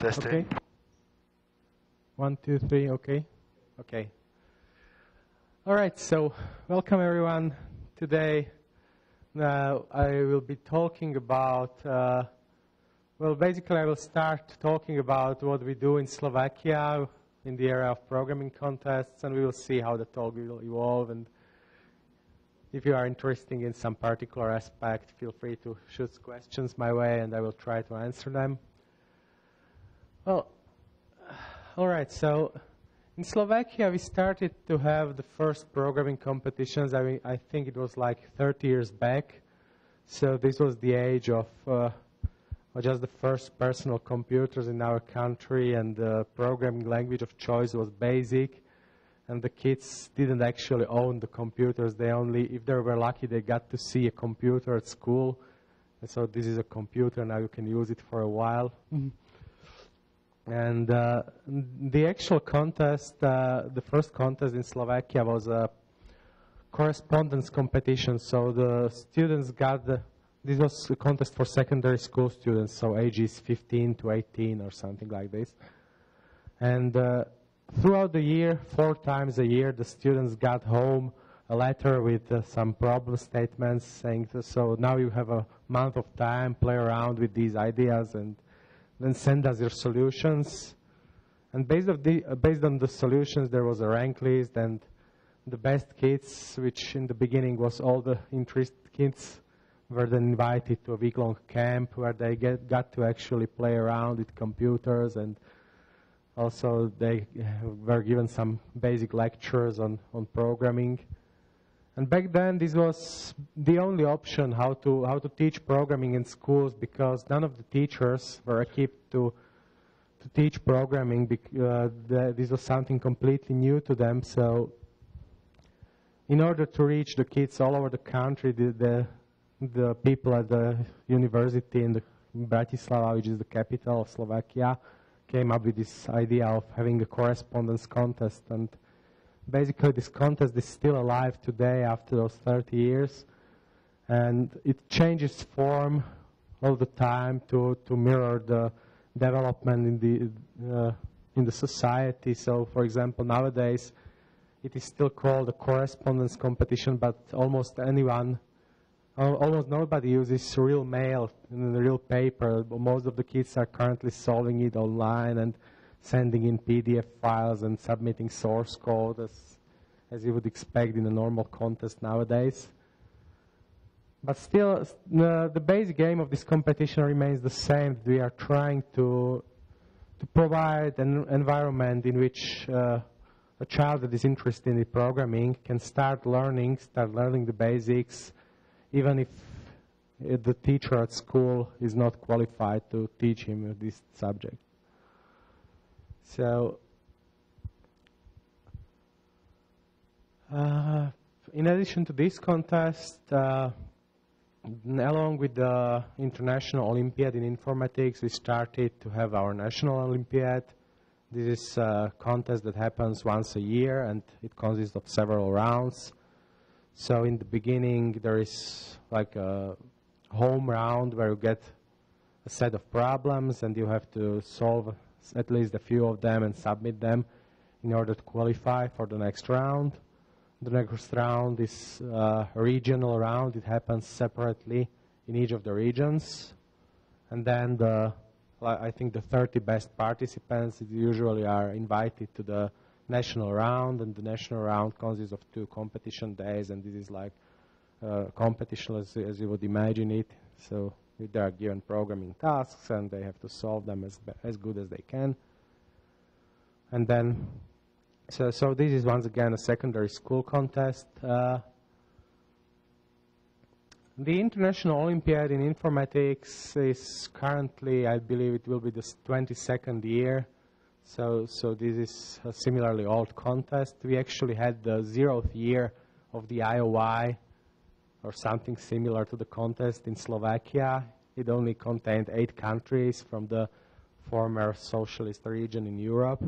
Testing. Okay. 1, 2, 3, okay. Okay. All right, so welcome everyone. Today I will be talking about, well, basically I will start talking about what we do in Slovakia in the area of programming contests, and we will see how the talk will evolve. And if you are interested in some particular aspect, feel free to shoot questions my way, and I will try to answer them. Well, all right, so in Slovakia we started to have the first programming competitions. I think it was like 30 years back. So this was the age of just the first personal computers in our country, and the programming language of choice was BASIC. And the kids didn't actually own the computers. They only, if they were lucky, they got to see a computer at school. And so this is a computer, now you can use it for a while. And the actual contest, the first contest in Slovakia was a correspondence competition. So the students got this was a contest for secondary school students, so ages 15 to 18 or something like this. And throughout the year, 4 times a year, the students got home a letter with some problem statements saying, so now you have a month of time, play around with these ideas, and then send us your solutions. And based on the solutions, there was a rank list, and the best kids, which in the beginning was all the interested kids, were then invited to a week-long camp where they got to actually play around with computers, and also they were given some basic lectures on programming. And back then this was the only option how to teach programming in schools, because none of the teachers were equipped to teach programming. This was something completely new to them. So in order to reach the kids all over the country, the people at the university in Bratislava, which is the capital of Slovakia, came up with this idea of having a correspondence contest. And basically this contest is still alive today after those 30 years. And it changes form all the time to mirror the development in the society. So for example, nowadays it is still called a correspondence competition, but almost nobody uses real mail and real paper. Most of the kids are currently solving it online and sending in PDF files and submitting source code as you would expect in a normal contest nowadays. But still, the basic aim of this competition remains the same. We are trying to provide an environment in which a child that is interested in programming can start learning the basics, even if the teacher at school is not qualified to teach him this subject. So, in addition to this contest, along with the International Olympiad in Informatics, we started to have our National Olympiad. This is a contest that happens once a year, and it consists of several rounds. So in the beginning, there is like a home round where you get a set of problems, and you have to solve at least a few of them and submit them in order to qualify for the next round. The next round is a regional round. It happens separately in each of the regions. And then I think the 30 best participants usually are invited to the national round, and the national round consists of 2 competition days, and this is like competition as you would imagine it. So they are given programming tasks, and they have to solve them as good as they can. And then, so this is once again a secondary school contest. The International Olympiad in Informatics is currently, I believe it will be the 22nd year. So this is a similarly old contest. We actually had the 0th year of the IOI, or something similar to the contest in Slovakia. It only contained 8 countries from the former socialist region in Europe.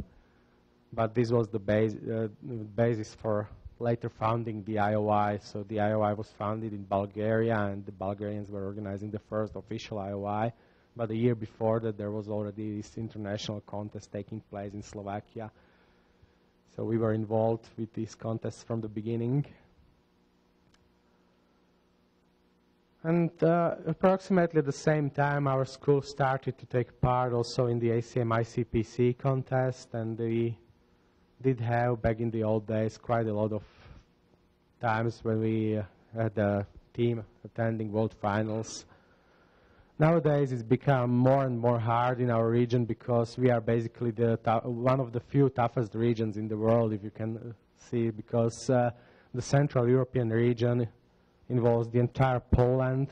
But this was the basis for later founding the IOI. So the IOI was founded in Bulgaria, and the Bulgarians were organizing the first official IOI. but a year before that there was already this international contest taking place in Slovakia. So we were involved with this contest from the beginning. And approximately at the same time, our school started to take part also in the ACM ICPC contest, and we did have, back in the old days, quite a lot of times when we had a team attending world finals. Nowadays, it's become more and more hard in our region because we are basically one of the few toughest regions in the world, if you can see, because the Central European region involves the entire Poland,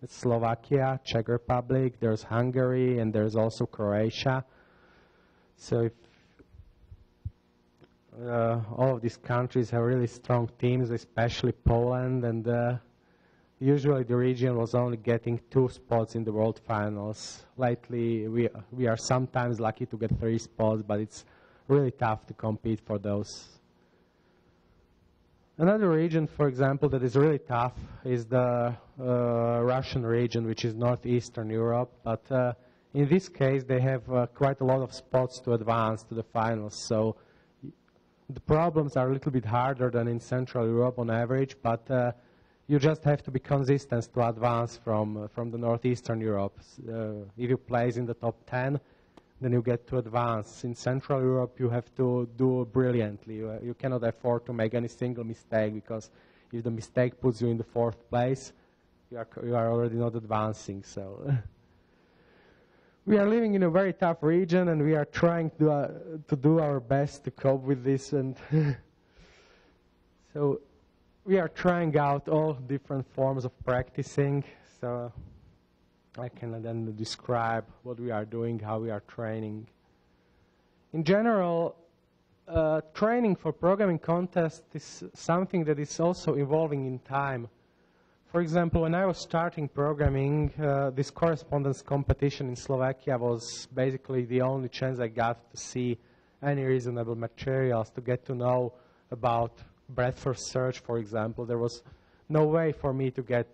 Slovakia, Czech Republic, there's Hungary, and there's also Croatia. So if all of these countries have really strong teams, especially Poland, and usually the region was only getting 2 spots in the world finals. Lately, we are sometimes lucky to get 3 spots, but it's really tough to compete for those. Another region, for example, that is really tough is the Russian region, which is northeastern Europe. But in this case, they have quite a lot of spots to advance to the finals. So the problems are a little bit harder than in Central Europe on average, but you just have to be consistent to advance from the northeastern Europe. If you place in the top 10, then you get to advance. In Central Europe, you have to do brilliantly. You cannot afford to make any single mistake, because if the mistake puts you in the 4th place, you are already not advancing. So we are living in a very tough region, and we are trying to do our best to cope with this. And so we are trying out all different forms of practicing. So I can then describe what we are doing, how we are training. In general, training for programming contests is something that is also evolving in time. For example, when I was starting programming, this correspondence competition in Slovakia was basically the only chance I got to see any reasonable materials, to get to know about breadth first search, for example. There was no way for me to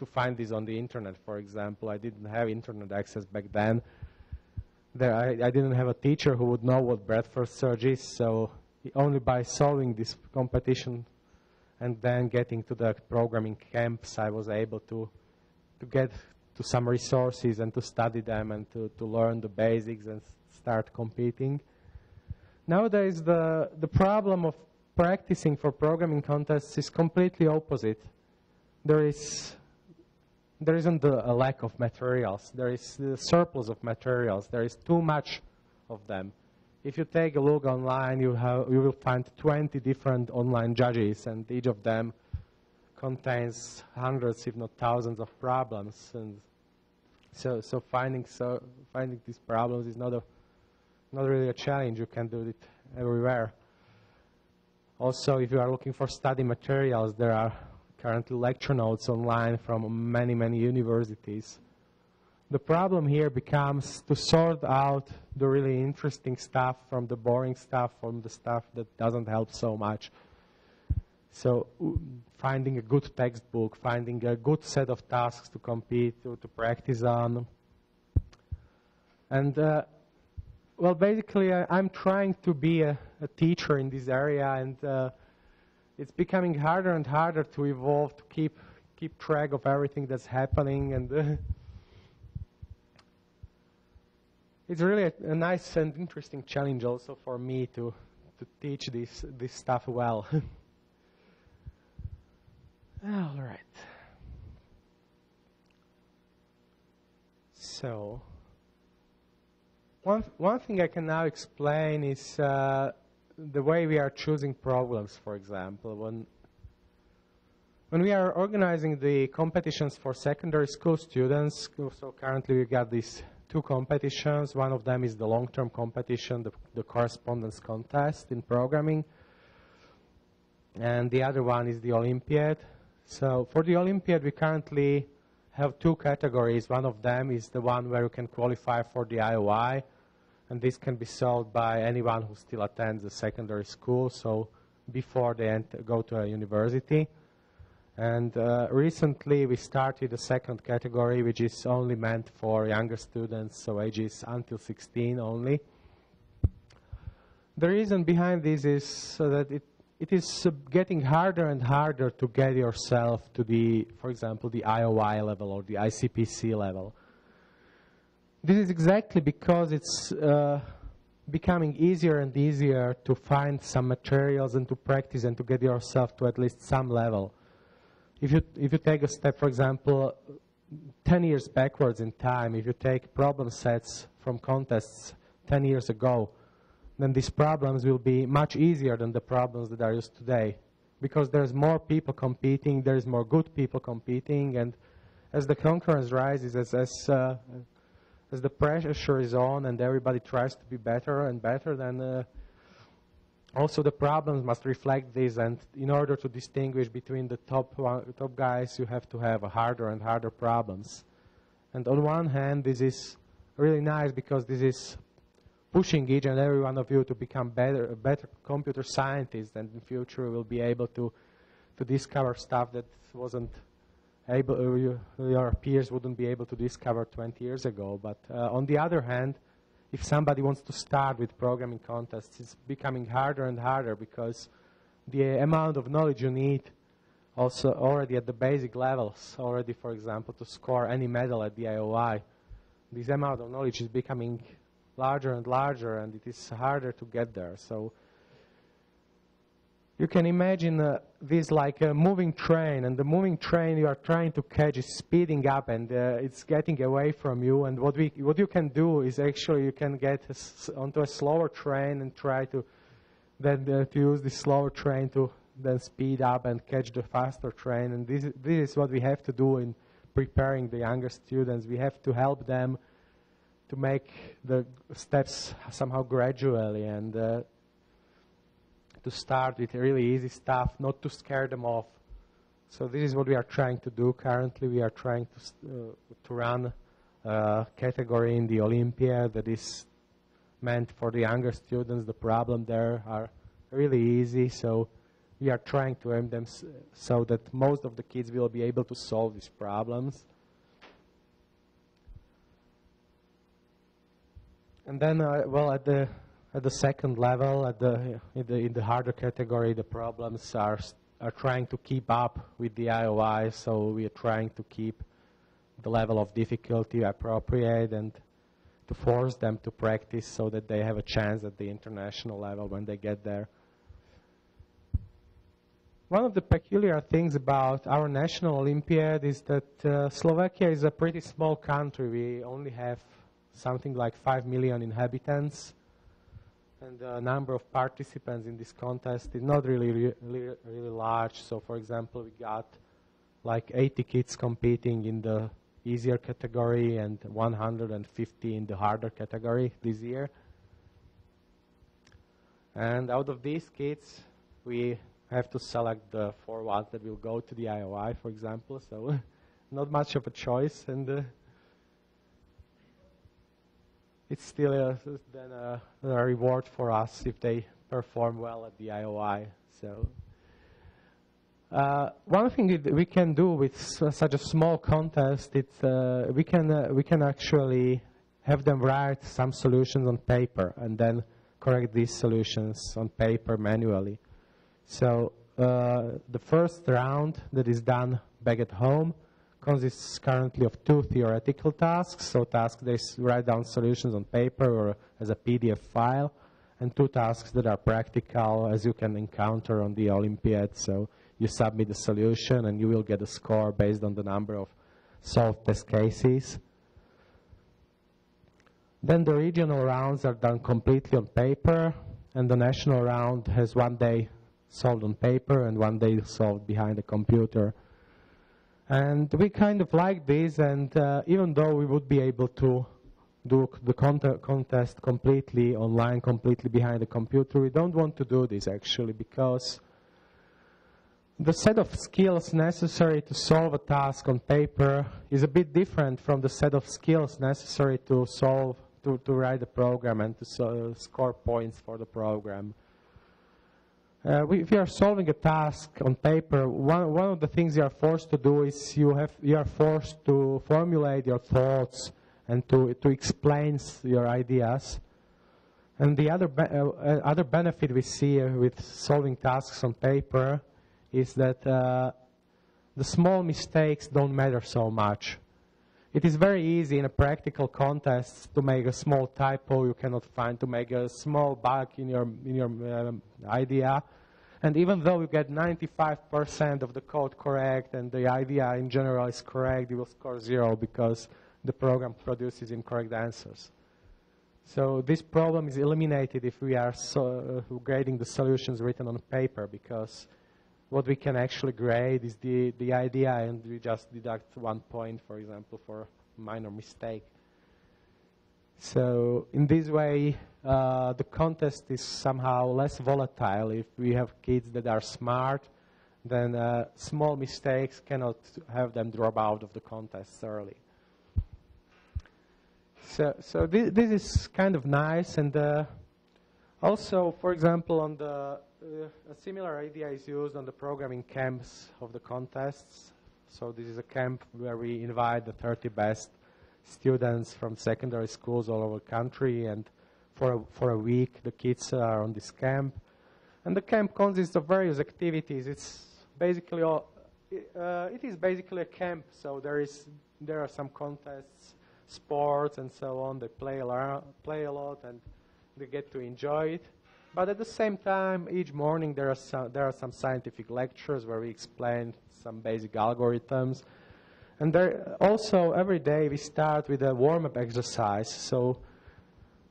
find this on the internet, for example. I didn't have internet access back then. I didn't have a teacher who would know what breadth first search is, so only by solving this competition and then getting to the programming camps, I was able to get to some resources and to study them and to learn the basics and start competing. Nowadays, the problem of practicing for programming contests is completely opposite. There isn't a lack of materials. There is a surplus of materials. There is too much of them. If you take a look online, you will find 20 different online judges, and each of them contains hundreds, if not thousands, of problems. And so finding these problems is not really a challenge. You can do it everywhere. Also, if you are looking for study materials, there are currently lecture notes online from many, many universities. The problem here becomes to sort out the really interesting stuff from the boring stuff, from the stuff that doesn't help so much. So finding a good textbook, finding a good set of tasks to compete, to practice on. And well, basically, I'm trying to be a teacher in this area, and it's becoming harder and harder to evolve, to keep track of everything that's happening, and it's really a nice and interesting challenge also for me to teach this stuff well. All right. So one thing I can now explain is the way we are choosing problems, for example. When we are organizing the competitions for secondary school students, so currently we got these 2 competitions. One of them is the long-term competition, the correspondence contest in programming, and the other one is the Olympiad. So for the Olympiad, we currently have 2 categories. One of them is the one where you can qualify for the IOI, and this can be solved by anyone who still attends a secondary school, so before they go to a university. And recently we started a second category, which is only meant for younger students, so ages until 16 only. The reason behind this is so that it is getting harder and harder to get yourself to the, for example, the IOI level or the ICPC level. This is exactly because it's becoming easier and easier to find some materials and to practice and to get yourself to at least some level. If you take a step, for example, 10 years backwards in time, if you take problem sets from contests 10 years ago, then these problems will be much easier than the problems that are used today. Because there's more people competing, there's more good people competing, and as the concurrence rises, as the pressure is on and everybody tries to be better and better, then also the problems must reflect this, and in order to distinguish between the top guys, you have to have harder and harder problems. And on one hand, this is really nice because this is pushing each and every one of you to become better computer scientists, and in future will be able to discover stuff that wasn't able, your peers wouldn't be able to discover 20 years ago. But on the other hand, if somebody wants to start with programming contests, it's becoming harder and harder because the amount of knowledge you need also already at the basic levels, already, for example, to score any medal at the IOI, this amount of knowledge is becoming larger and larger, and it is harder to get there. So you can imagine this like a moving train, and the moving train you are trying to catch is speeding up, and it's getting away from you. And what you can do is actually you can get onto a slower train and try to then to use the slower train to then speed up and catch the faster train. And this is what we have to do in preparing the younger students. We have to help them to make the steps somehow gradually, and to start with really easy stuff, not to scare them off. So this is what we are trying to do currently. We are trying to run a category in the Olympiad that is meant for the younger students. The problem there are really easy, so we are trying to aim them so that most of the kids will be able to solve these problems. And then, well, at the second level, in the harder category, the problems are trying to keep up with the IOI. So we are trying to keep the level of difficulty appropriate and to force them to practice so that they have a chance at the international level when they get there. One of the peculiar things about our National Olympiad is that Slovakia is a pretty small country. We only have something like 5 million inhabitants, and the number of participants in this contest is not really large. So, for example, we got like 80 kids competing in the easier category and 150 in the harder category this year. And out of these kids, we have to select the 4 ones that will go to the IOI, for example. So, not much of a choice, and it's still then a reward for us if they perform well at the IOI. So, one thing that we can do with such a small contest, it's we can actually have them write some solutions on paper and then correct these solutions on paper manually. So the first round that is done back at home consists currently of 2 theoretical tasks, so tasks they write down solutions on paper or as a PDF file, and 2 tasks that are practical, as you can encounter on the Olympiad. So you submit the solution and you will get a score based on the number of solved test cases. Then the regional rounds are done completely on paper, and the national round has 1 day solved on paper and 1 day solved behind a computer. And we kind of like this, and even though we would be able to do the contest completely online, completely behind the computer, we don't want to do this actually, because the set of skills necessary to solve a task on paper is a bit different from the set of skills necessary to write a program and to score points for the program. If you are solving a task on paper, one of the things you are forced to do is you are forced to formulate your thoughts and to explain your ideas. And the other benefit we see with solving tasks on paper is that the small mistakes don't matter so much. It is very easy in a practical contest to make a small typo you cannot find, to make a small bug in your idea. And even though you get 95% of the code correct and the idea in general is correct, you will score 0 because the program produces incorrect answers. So this problem is eliminated if we are grading the solutions written on paper, because what we can actually grade is the idea, and we just deduct 1 point, for example, for a minor mistake. So in this way, the contest is somehow less volatile. If we have kids that are smart, then small mistakes cannot have them drop out of the contests early. So this is kind of nice, and also, for example, on the a similar idea is used on the programming camps of the contests. So this is a camp where we invite the 30 best students from secondary schools all over the country, and for a week the kids are on this camp. And the camp consists of various activities. It's basically it is basically a camp. So there are some contests, sports, and so on. They play a lot, and they get to enjoy it. But at the same time, each morning there are some scientific lectures where we explain some basic algorithms. And there also every day we start with a warm-up exercise. So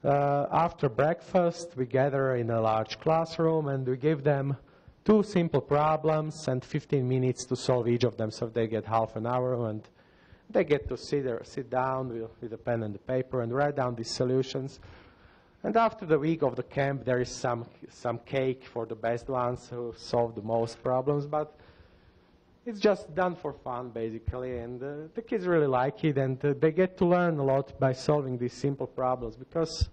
after breakfast, we gather in a large classroom and we give them 2 simple problems and 15 minutes to solve each of them. So they get half an hour, and they get to sit down with a pen and a paper and write down these solutions. And after the week of the camp, there is some cake for the best ones who solve the most problems. But it's just done for fun, basically. And the kids really like it, and they get to learn a lot by solving these simple problems, because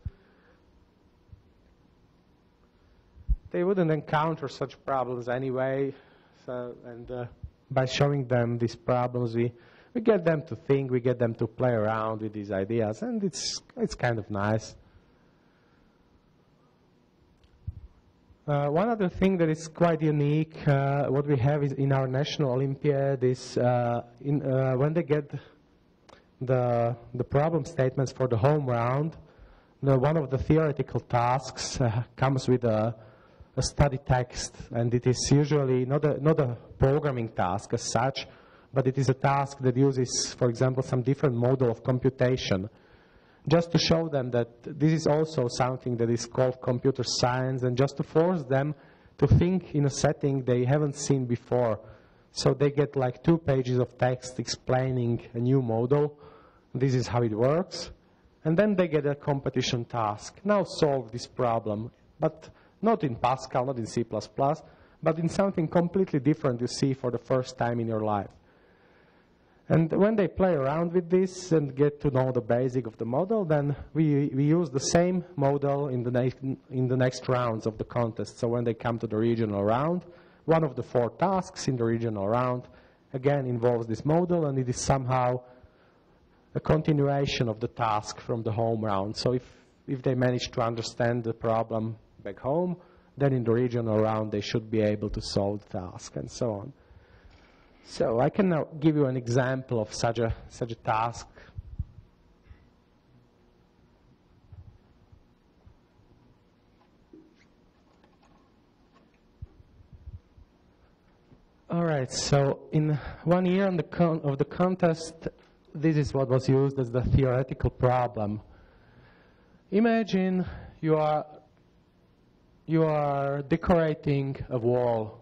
they wouldn't encounter such problems anyway. So, and by showing them these problems, we get them to think, we get them to play around with these ideas, and it's kind of nice. One other thing that is quite unique, what we have is in our National Olympiad is when they get the problem statements for the home round, one of the theoretical tasks comes with a study text, and it is usually not a programming task as such, but it is a task that uses, for example, some different model of computation, just to show them that this is also something that is called computer science, and just to force them to think in a setting they haven't seen before. So they get like 2 pages of text explaining a new model. This is how it works. And then they get a competition task. Now solve this problem, but not in Pascal, not in C++, but in something completely different you see for the first time in your life. And when they play around with this and get to know the basic of the model, then we use the same model in the next rounds of the contest. So when they come to the regional round, one of the 4 tasks in the regional round again involves this model, and it is somehow a continuation of the task from the home round. So if they manage to understand the problem back home, then in the regional round they should be able to solve the task, and so on. So I can now give you an example of such a task. All right, so in 1 year of the contest, this is what was used as the theoretical problem. Imagine you are decorating a wall.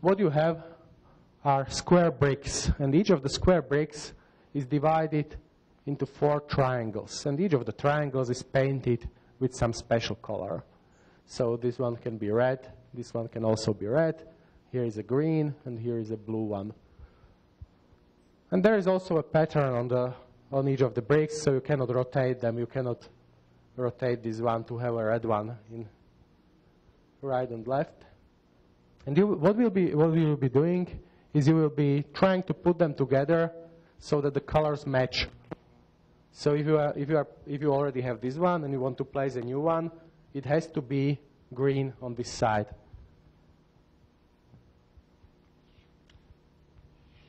What you have are square bricks, and each of the square bricks is divided into 4 triangles, and each of the triangles is painted with some special color. So this one can be red, this one can also be red, here is a green, and here is a blue one. And there is also a pattern on each of the bricks, so you cannot rotate them. You cannot rotate this one to have a red one in right and left. And what we will be doing is you will be trying to put them together so that the colors match. So if you already have this one and you want to place a new one, it has to be green on this side.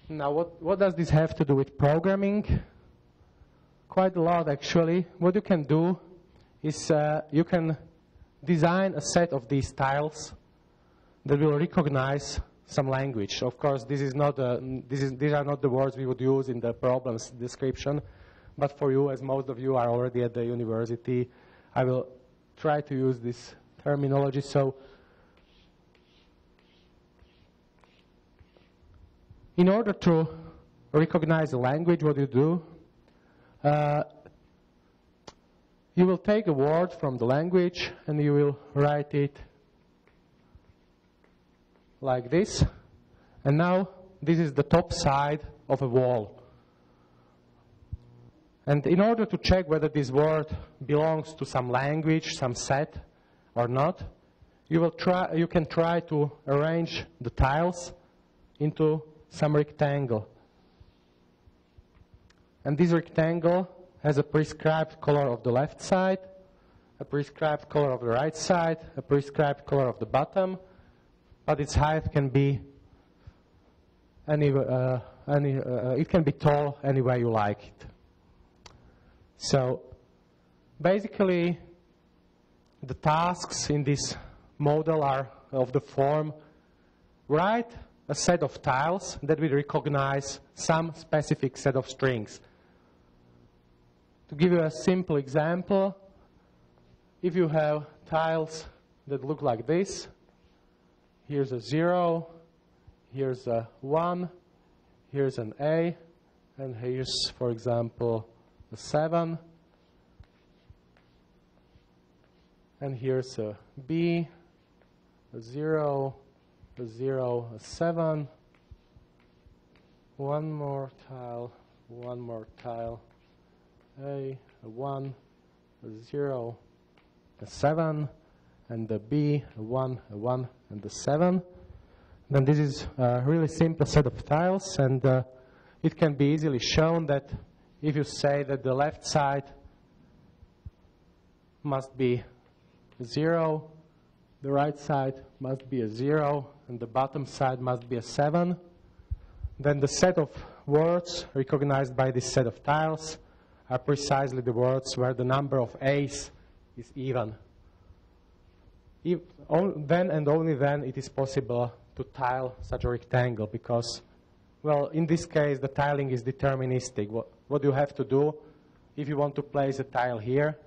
Now, what does this have to do with programming? Quite a lot, actually. What you can do is you can design a set of these tiles that will recognize some language. Of course, these are not the words we would use in the problems description, but for you, as most of you are already at the university, I will try to use this terminology. So, in order to recognize a language, what you do, you will take a word from the language and you will write it like this. And now this is the top side of a wall. And in order to check whether this word belongs to some language, some set, or not, you can try to arrange the tiles into some rectangle. And this rectangle has a prescribed color of the left side, a prescribed color of the right side, a prescribed color of the bottom, but its height can be it can be tall any way you like it. So basically, the tasks in this model are of the form: write a set of tiles that will recognize some specific set of strings. To give you a simple example, if you have tiles that look like this, here's a 0, here's a 1, here's an A, and here's, for example, a 7, and here's a B, a 0, a 0, a 7, one more tile, A, a 1, a 0, a 7, and the B, a 1, and a 7. Then this is a really simple set of tiles, and it can be easily shown that if you say that the left side must be 0, the right side must be a 0, and the bottom side must be a 7, then the set of words recognized by this set of tiles are precisely the words where the number of A's is even. Then and only then it is possible to tile such a rectangle, because, well, in this case the tiling is deterministic. What you have to do, if you want to place a tile here,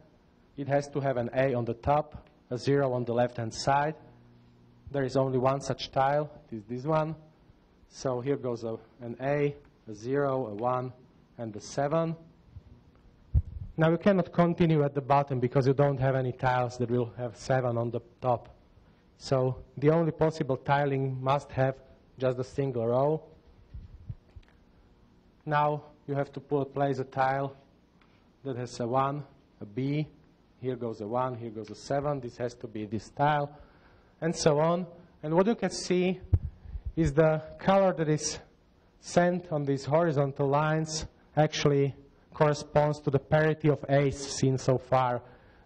it has to have an A on the top, a 0 on the left-hand side. There is only one such tile, it is this one. So here goes an A, a 0, a 1, and a 7. Now you cannot continue at the bottom because you don't have any tiles that will have 7 on the top. So the only possible tiling must have just a single row. Now you have to place a tile that has a 1, a B. Here goes a 1, here goes a 7. This has to be this tile, and so on. And what you can see is the color that is sent on these horizontal lines actually corresponds to the parity of A's seen so far,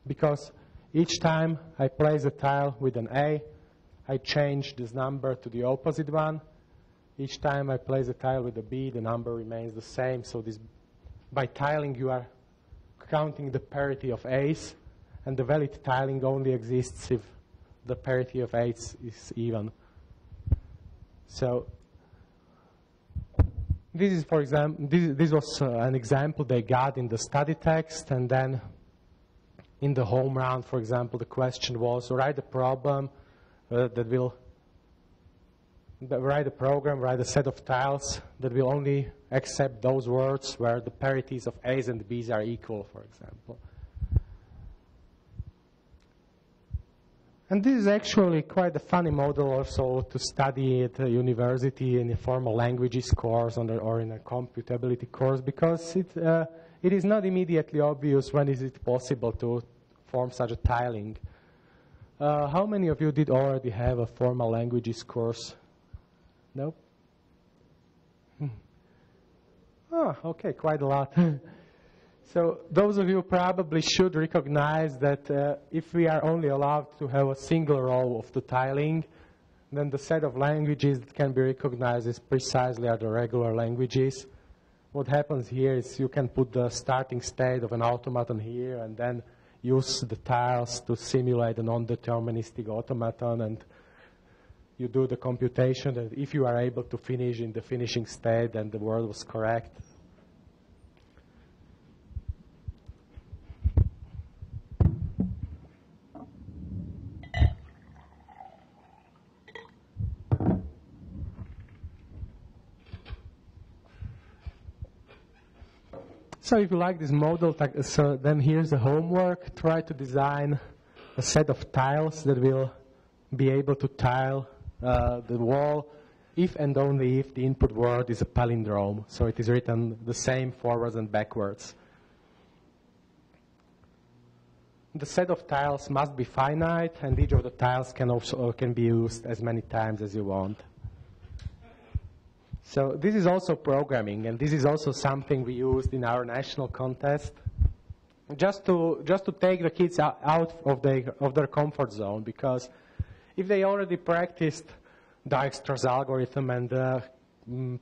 because each time I place a tile with an A, I change this number to the opposite one. Each time I place a tile with a B, the number remains the same. So by tiling, you are counting the parity of A's, and the valid tiling only exists if the parity of A's is even. So this is, for example, this was an example they got in the study text, and then in the home round, for example, the question was, write a problem write a program, write a set of tiles that will only accept those words where the parities of A's and B's are equal, for example. And this is actually quite a funny model also to study at a university in a formal languages course or in a computability course, because it is not immediately obvious when is it possible to form such a tiling. How many of you did already have a formal languages course? No? Okay, quite a lot. So those of you probably should recognize that if we are only allowed to have a single row of the tiling, then the set of languages that can be recognized is precisely are the regular languages. What happens here is you can put the starting state of an automaton here and then use the tiles to simulate a non-deterministic automaton, and you do the computation, and if you are able to finish in the finishing state, then the word was correct. So if you like this model, so then here's the homework. Try to design a set of tiles that will be able to tile the wall if and only if the input word is a palindrome. So it is written the same forwards and backwards. The set of tiles must be finite, and each of the tiles can be used as many times as you want. So this is also programming, and this is also something we used in our national contest, just to take the kids out of their comfort zone. Because if they already practiced Dijkstra's algorithm and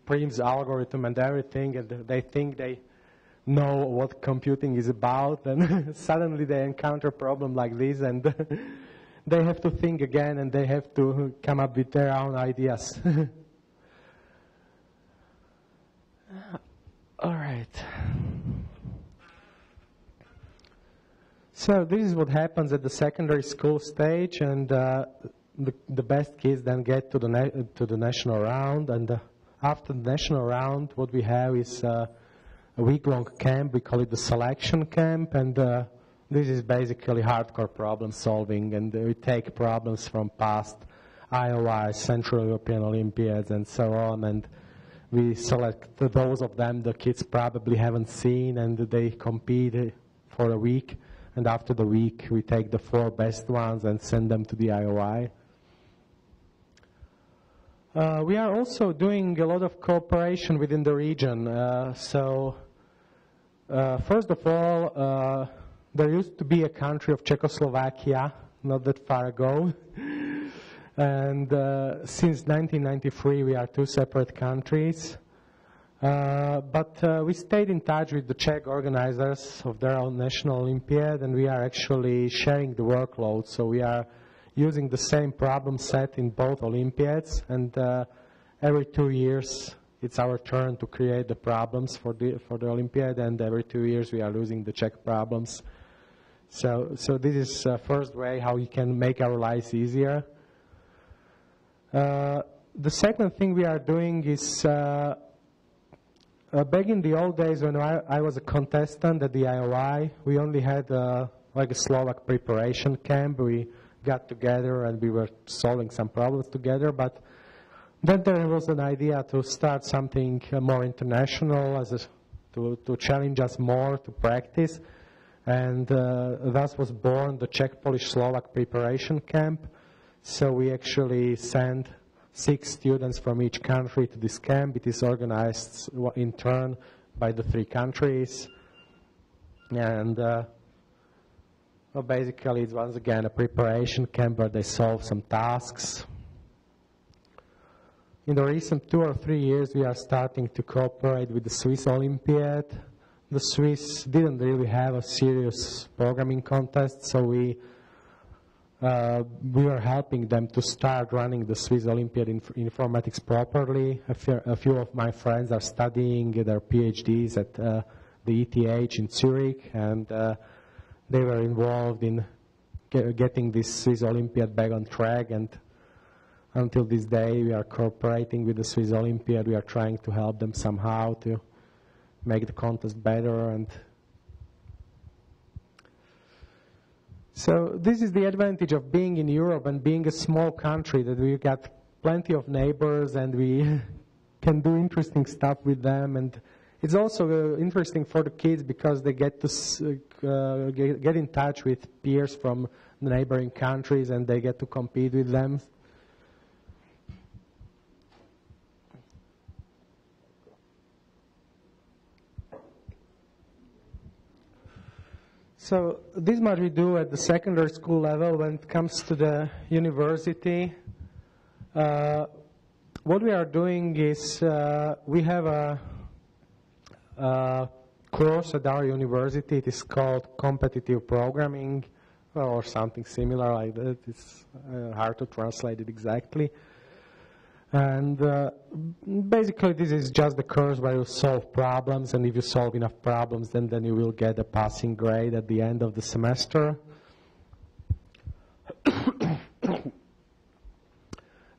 Prim's algorithm and everything, and they think they know what computing is about, and suddenly they encounter a problem like this, and they have to think again, and they have to come up with their own ideas. All right. So this is what happens at the secondary school stage, and the best kids then get to the national round, and after the national round, what we have is a week-long camp. We call it the selection camp, and this is basically hardcore problem solving, and we take problems from past IOI, Central European Olympiads, and so on, and we select those of them the kids probably haven't seen, and they compete for a week. And after the week, we take the 4 best ones and send them to the IOI. We are also doing a lot of cooperation within the region. First of all, there used to be a country of Czechoslovakia not that far ago. And since 1993, we are 2 separate countries. But we stayed in touch with the Czech organizers of their own National Olympiad, and we are actually sharing the workload. So we are using the same problem set in both Olympiads, and every 2 years it's our turn to create the problems for the Olympiad, and every 2 years we are using the Czech problems. So this is the first way how we can make our lives easier. The second thing we are doing is, back in the old days when I was a contestant at the IOI, we only had like a Slovak preparation camp. We got together and we were solving some problems together, but then there was an idea to start something more international, to challenge us more to practice, and thus was born the Czech-Polish-Slovak preparation camp. So we actually send 6 students from each country to this camp. It is organized in turn by the 3 countries. And basically it's once again a preparation camp where they solve some tasks. In the recent 2 or 3 years, we are starting to cooperate with the Swiss Olympiad. The Swiss didn't really have a serious programming contest, so we are helping them to start running the Swiss Olympiad in informatics properly. A few of my friends are studying their PhDs at the ETH in Zurich, and they were involved in getting this Swiss Olympiad back on track. And until this day, we are cooperating with the Swiss Olympiad. We are trying to help them somehow to make the contest better. And so this is the advantage of being in Europe and being a small country, that we got plenty of neighbors and we can do interesting stuff with them, and It's also interesting for the kids because they get to get in touch with peers from the neighboring countries, and they get to compete with them. So this is what we do at the secondary school level. When it comes to the university, what we are doing is we have a course at our university. It is called competitive programming or something similar like that. It's hard to translate it exactly. And basically this is just the course where you solve problems, and if you solve enough problems, then you will get a passing grade at the end of the semester.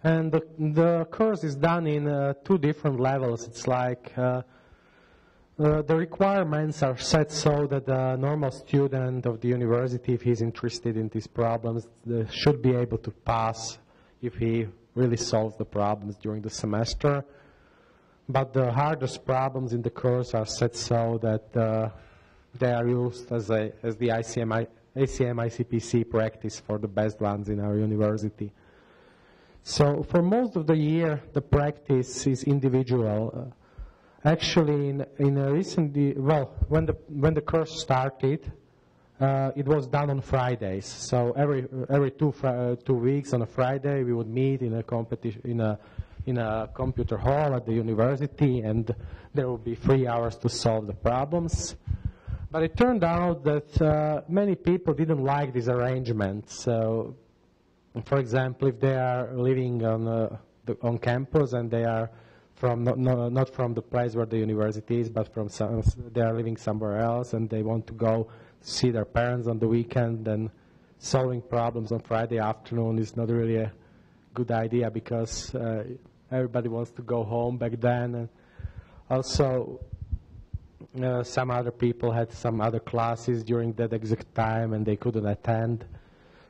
And the course is done in 2 different levels. It's like the requirements are set so that the normal student of the university, if he's interested in these problems, should be able to pass if he really solves the problems during the semester. But the hardest problems in the course are set so that they are used as the ACM-ICPC practice for the best ones in our university. So for most of the year, the practice is individual. Actually, in a recent, when the course started, it was done on Fridays. So every 2 weeks on a Friday, we would meet in a competition in a computer hall at the university, and there would be 3 hours to solve the problems. But it turned out that many people didn't like this arrangement. So, for example, if they are living on campus and they are not from the place where the university is, but they are living somewhere else, and they want to go see their parents on the weekend, then solving problems on Friday afternoon is not really a good idea, because everybody wants to go home back then. And also, some other people had some other classes during that exact time and they couldn't attend.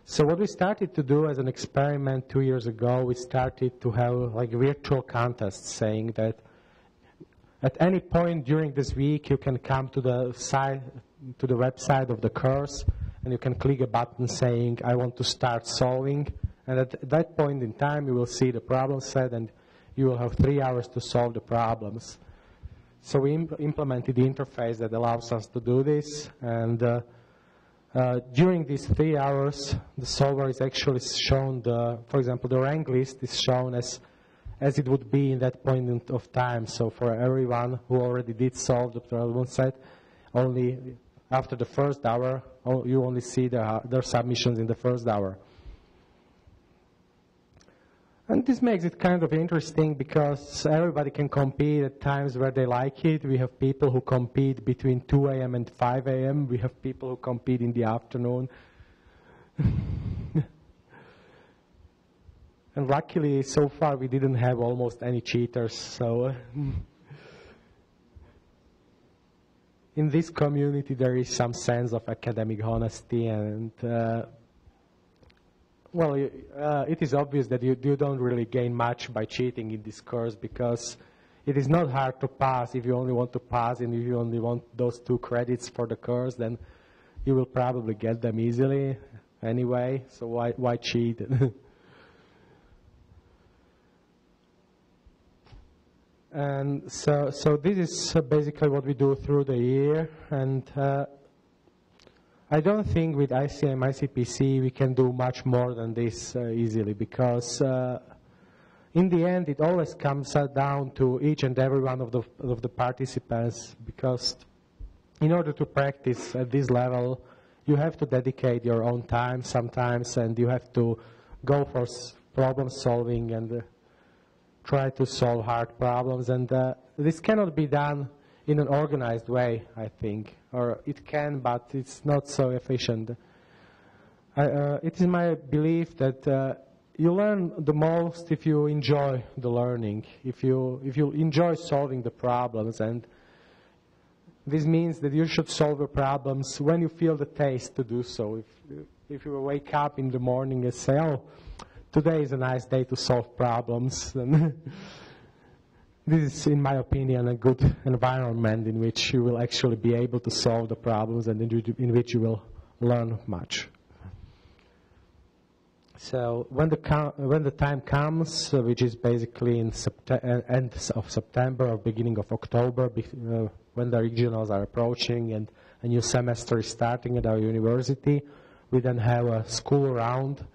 So what we started to do as an experiment 2 years ago, we started to have like virtual contests, saying that at any point during this week you can come to the website of the course, and you can click a button saying, I want to start solving. And at that point in time, you will see the problem set, and you will have 3 hours to solve the problems. So we implemented the interface that allows us to do this. And during these 3 hours, the solver is actually shown, for example, the rank list is shown as it would be in that point of time. So for everyone who already did solve the problem set, only after the first hour, you only see their submissions in the first hour. And this makes it kind of interesting because everybody can compete at times where they like it. We have people who compete between 2 a.m. and 5 a.m. We have people who compete in the afternoon. And luckily, so far, we didn't have almost any cheaters. So in this community, there is some sense of academic honesty, and it is obvious that you don't really gain much by cheating in this course, because it is not hard to pass. If you only want to pass and if you only want those 2 credits for the course, then you will probably get them easily anyway, so why cheat? And so this is basically what we do through the year, and I don't think with ICM, ICPC we can do much more than this easily, because in the end it always comes down to each and every one of the participants, because in order to practice at this level you have to dedicate your own time sometimes, and you have to go for problem solving and try to solve hard problems, and this cannot be done in an organized way, I think. Or it can, but it's not so efficient. It is my belief that you learn the most if you enjoy the learning, if you enjoy solving the problems, and this means that you should solve the problems when you feel the taste to do so. If you wake up in the morning and say, oh, today is a nice day to solve problems, then this is, in my opinion, a good environment in which you will actually be able to solve the problems and in which you will learn much. So when the time comes, which is basically in end of September or beginning of October, when the regionals are approaching and a new semester is starting at our university, we then have a school round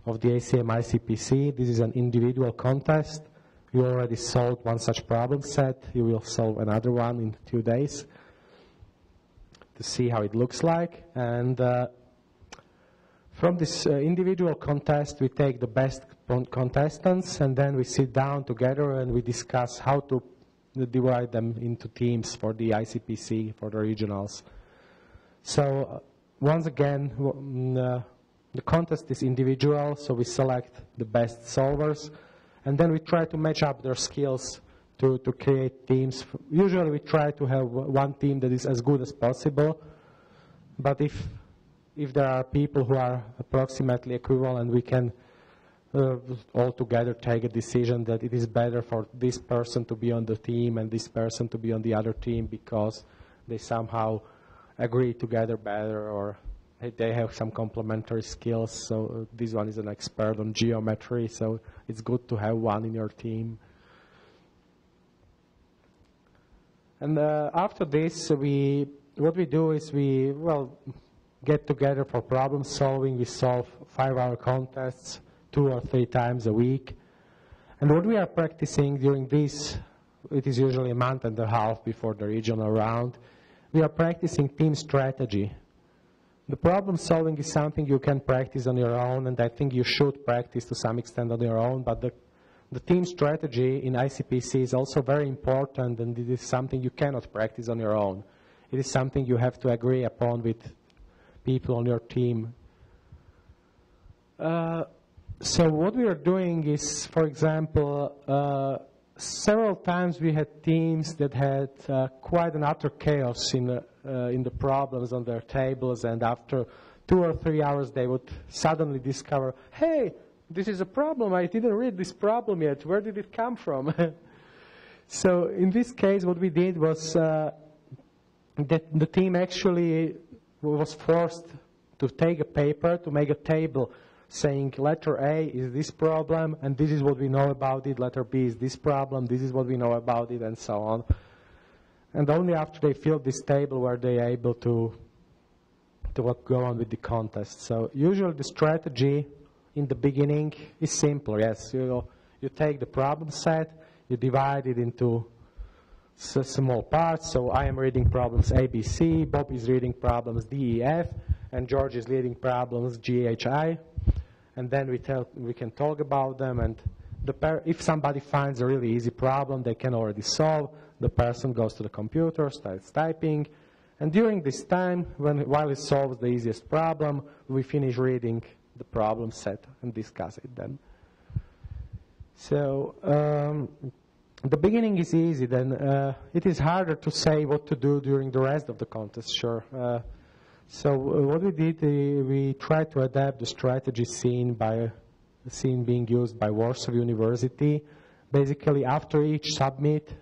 of the ACM ICPC. This is an individual contest. You already solved one such problem set. You will solve another one in 2 days to see how it looks like. And from this individual contest, we take the best contestants, and then we sit down together and we discuss how to divide them into teams for the ICPC, for the regionals. So once again, the contest is individual, so we select the best solvers, and then we try to match up their skills to create teams. Usually we try to have one team that is as good as possible, but if there are people who are approximately equivalent, we can all together take a decision that it is better for this person to be on the team and this person to be on the other team because they somehow agree together better, or they have some complementary skills. So this one is an expert on geometry, so it's good to have one in your team. And after this, what we do is we get together for problem solving. We solve 5-hour contests 2 or 3 times a week. And what we are practicing during this, it is usually a month and a half before the regional round, we are practicing team strategy. The problem solving is something you can practice on your own, and I think you should practice to some extent on your own, but the team strategy in ICPC is also very important, and it is something you cannot practice on your own. It is something you have to agree upon with people on your team. So what we are doing is, for example, several times we had teams that had quite an utter chaos in the problems on their tables, and after 2 or 3 hours they would suddenly discover, hey, this is a problem, I didn't read this problem yet, where did it come from? So in this case what we did was that the team actually was forced to take a paper, to make a table saying letter A is this problem, and this is what we know about it, letter B is this problem, this is what we know about it, and so on. And only after they filled this table were they able to go on with the contest. So usually the strategy in the beginning is simple. Yes, you take the problem set, you divide it into small parts. So I am reading problems A, B, C, Bob is reading problems D, E, F, and George is reading problems G, H, I. And then we can talk about them, and if somebody finds a really easy problem they can already solve, the person goes to the computer, starts typing, and during this time, while it solves the easiest problem, we finish reading the problem set and discuss it then. So the beginning is easy, then it is harder to say what to do during the rest of the contest, sure. So what we did, we tried to adapt the strategy seen being used by Warsaw University. Basically, after each submit,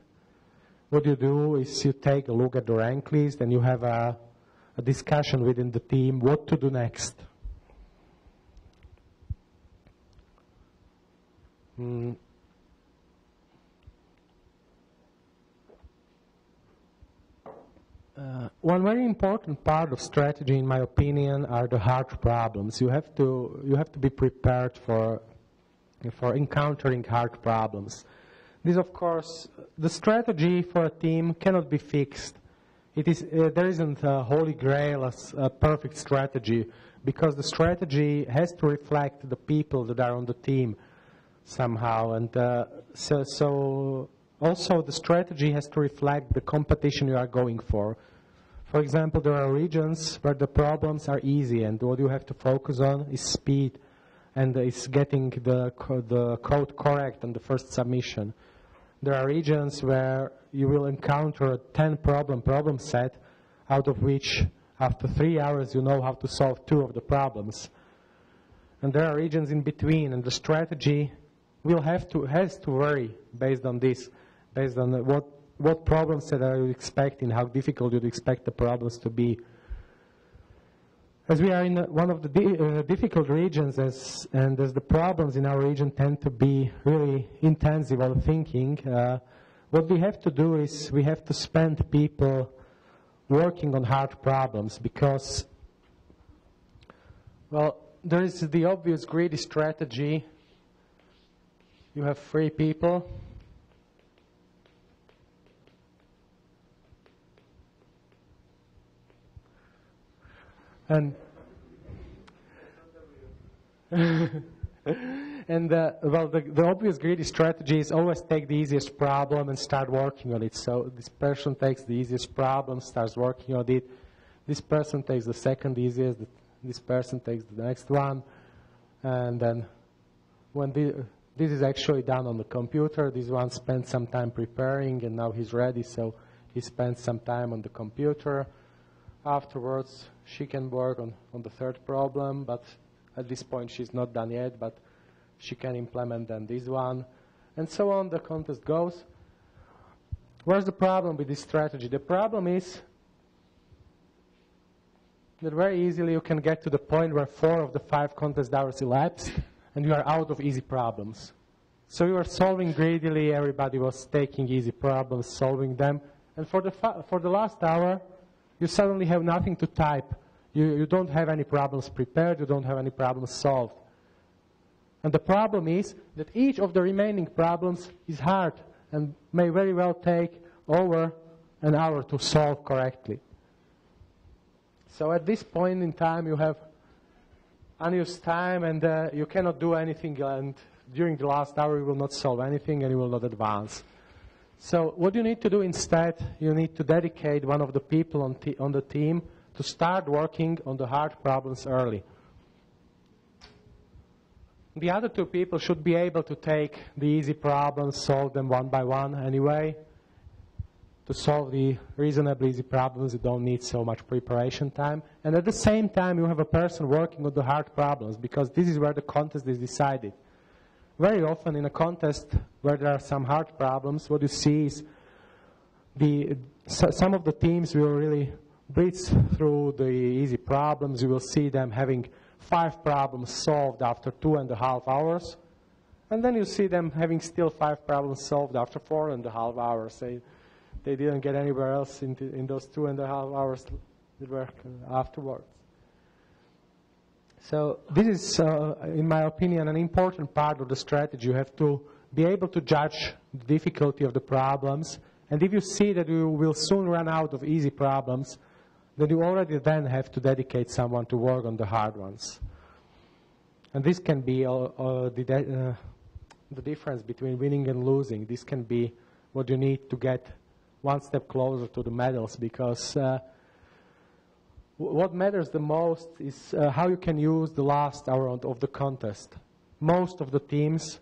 what you do is you take a look at the rank list and you have a discussion within the team what to do next. One very important part of strategy, in my opinion, are the hard problems. You have to be prepared for encountering hard problems. This, of course, the strategy for a team cannot be fixed. There isn't a holy grail as a perfect strategy, because the strategy has to reflect the people that are on the team somehow, and so also the strategy has to reflect the competition you are going for. For example, there are regions where the problems are easy, and what you have to focus on is speed, and is getting the code correct on the first submission. There are regions where you will encounter a 10-problem set, out of which after 3 hours you know how to solve 2 of the problems. And there are regions in between, and the strategy has to vary based on this, based on what problems that are you expecting, how difficult you expect the problems to be. As we are in one of the difficult regions, and as the problems in our region tend to be really intensive on thinking, what we have to do is we have to spend people working on hard problems because, well, there is the obvious greedy strategy. You have 3 people. And well, the obvious greedy strategy is always take the easiest problem and start working on it. So this person takes the easiest problem, starts working on it. This person takes the second easiest. This person takes the next one. And then when this is actually done on the computer, this one spends some time preparing, and now he's ready, so he spends some time on the computer. Afterwards, she can work on the third problem, but at this point she's not done yet, but she can implement then this one. And so on the contest goes. Where's the problem with this strategy? The problem is that very easily you can get to the point where 4 of the 5 contest hours elapsed, and you are out of easy problems. So you are solving greedily, everybody was taking easy problems, solving them, and for the last hour, you suddenly have nothing to type. You don't have any problems prepared, you don't have any problems solved. And the problem is that each of the remaining problems is hard and may very well take over an hour to solve correctly. So at this point in time, you have unused time, and you cannot do anything, and during the last hour, you will not solve anything, and you will not advance. So what you need to do instead, you need to dedicate one of the people on the team to start working on the hard problems early. The other 2 people should be able to take the easy problems, solve them one by one anyway. To solve the reasonably easy problems, you don't need so much preparation time. And at the same time, you have a person working on the hard problems, because this is where the contest is decided. Very often in a contest where there are some hard problems, what you see is some of the teams will really breeze through the easy problems. You will see them having 5 problems solved after 2.5 hours. And then you see them having still 5 problems solved after 4.5 hours. They didn't get anywhere else in those 2.5 hours that were afterwards. So this is, in my opinion, an important part of the strategy. You have to be able to judge the difficulty of the problems. And if you see that you will soon run out of easy problems, then you already then have to dedicate someone to work on the hard ones. And this can be the difference between winning and losing. This can be what you need to get one step closer to the medals, because what matters the most is how you can use the last hour of the contest. Most of the teams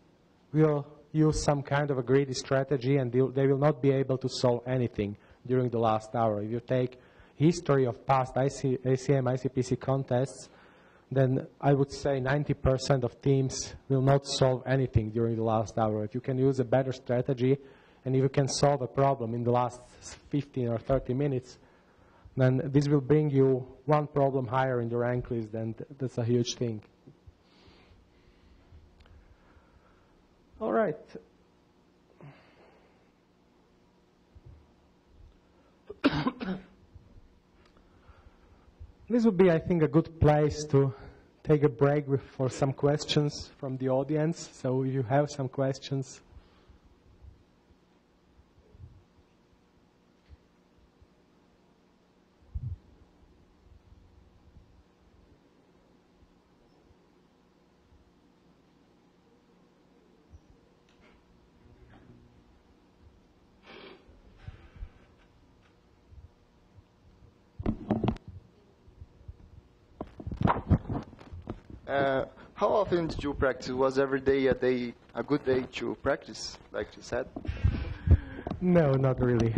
will use some kind of a greedy strategy, and they will not be able to solve anything during the last hour. If you take history of past ACM, ICPC contests, then I would say 90% of teams will not solve anything during the last hour. If you can use a better strategy, and if you can solve a problem in the last 15 or 30 minutes, then this will bring you one problem higher in the rank list, and that's a huge thing. All right. This would be, I think, a good place to take a break for some questions from the audience. So if you have some questions. How often did you practice? Was every day a good day to practice, like you said? No, not really.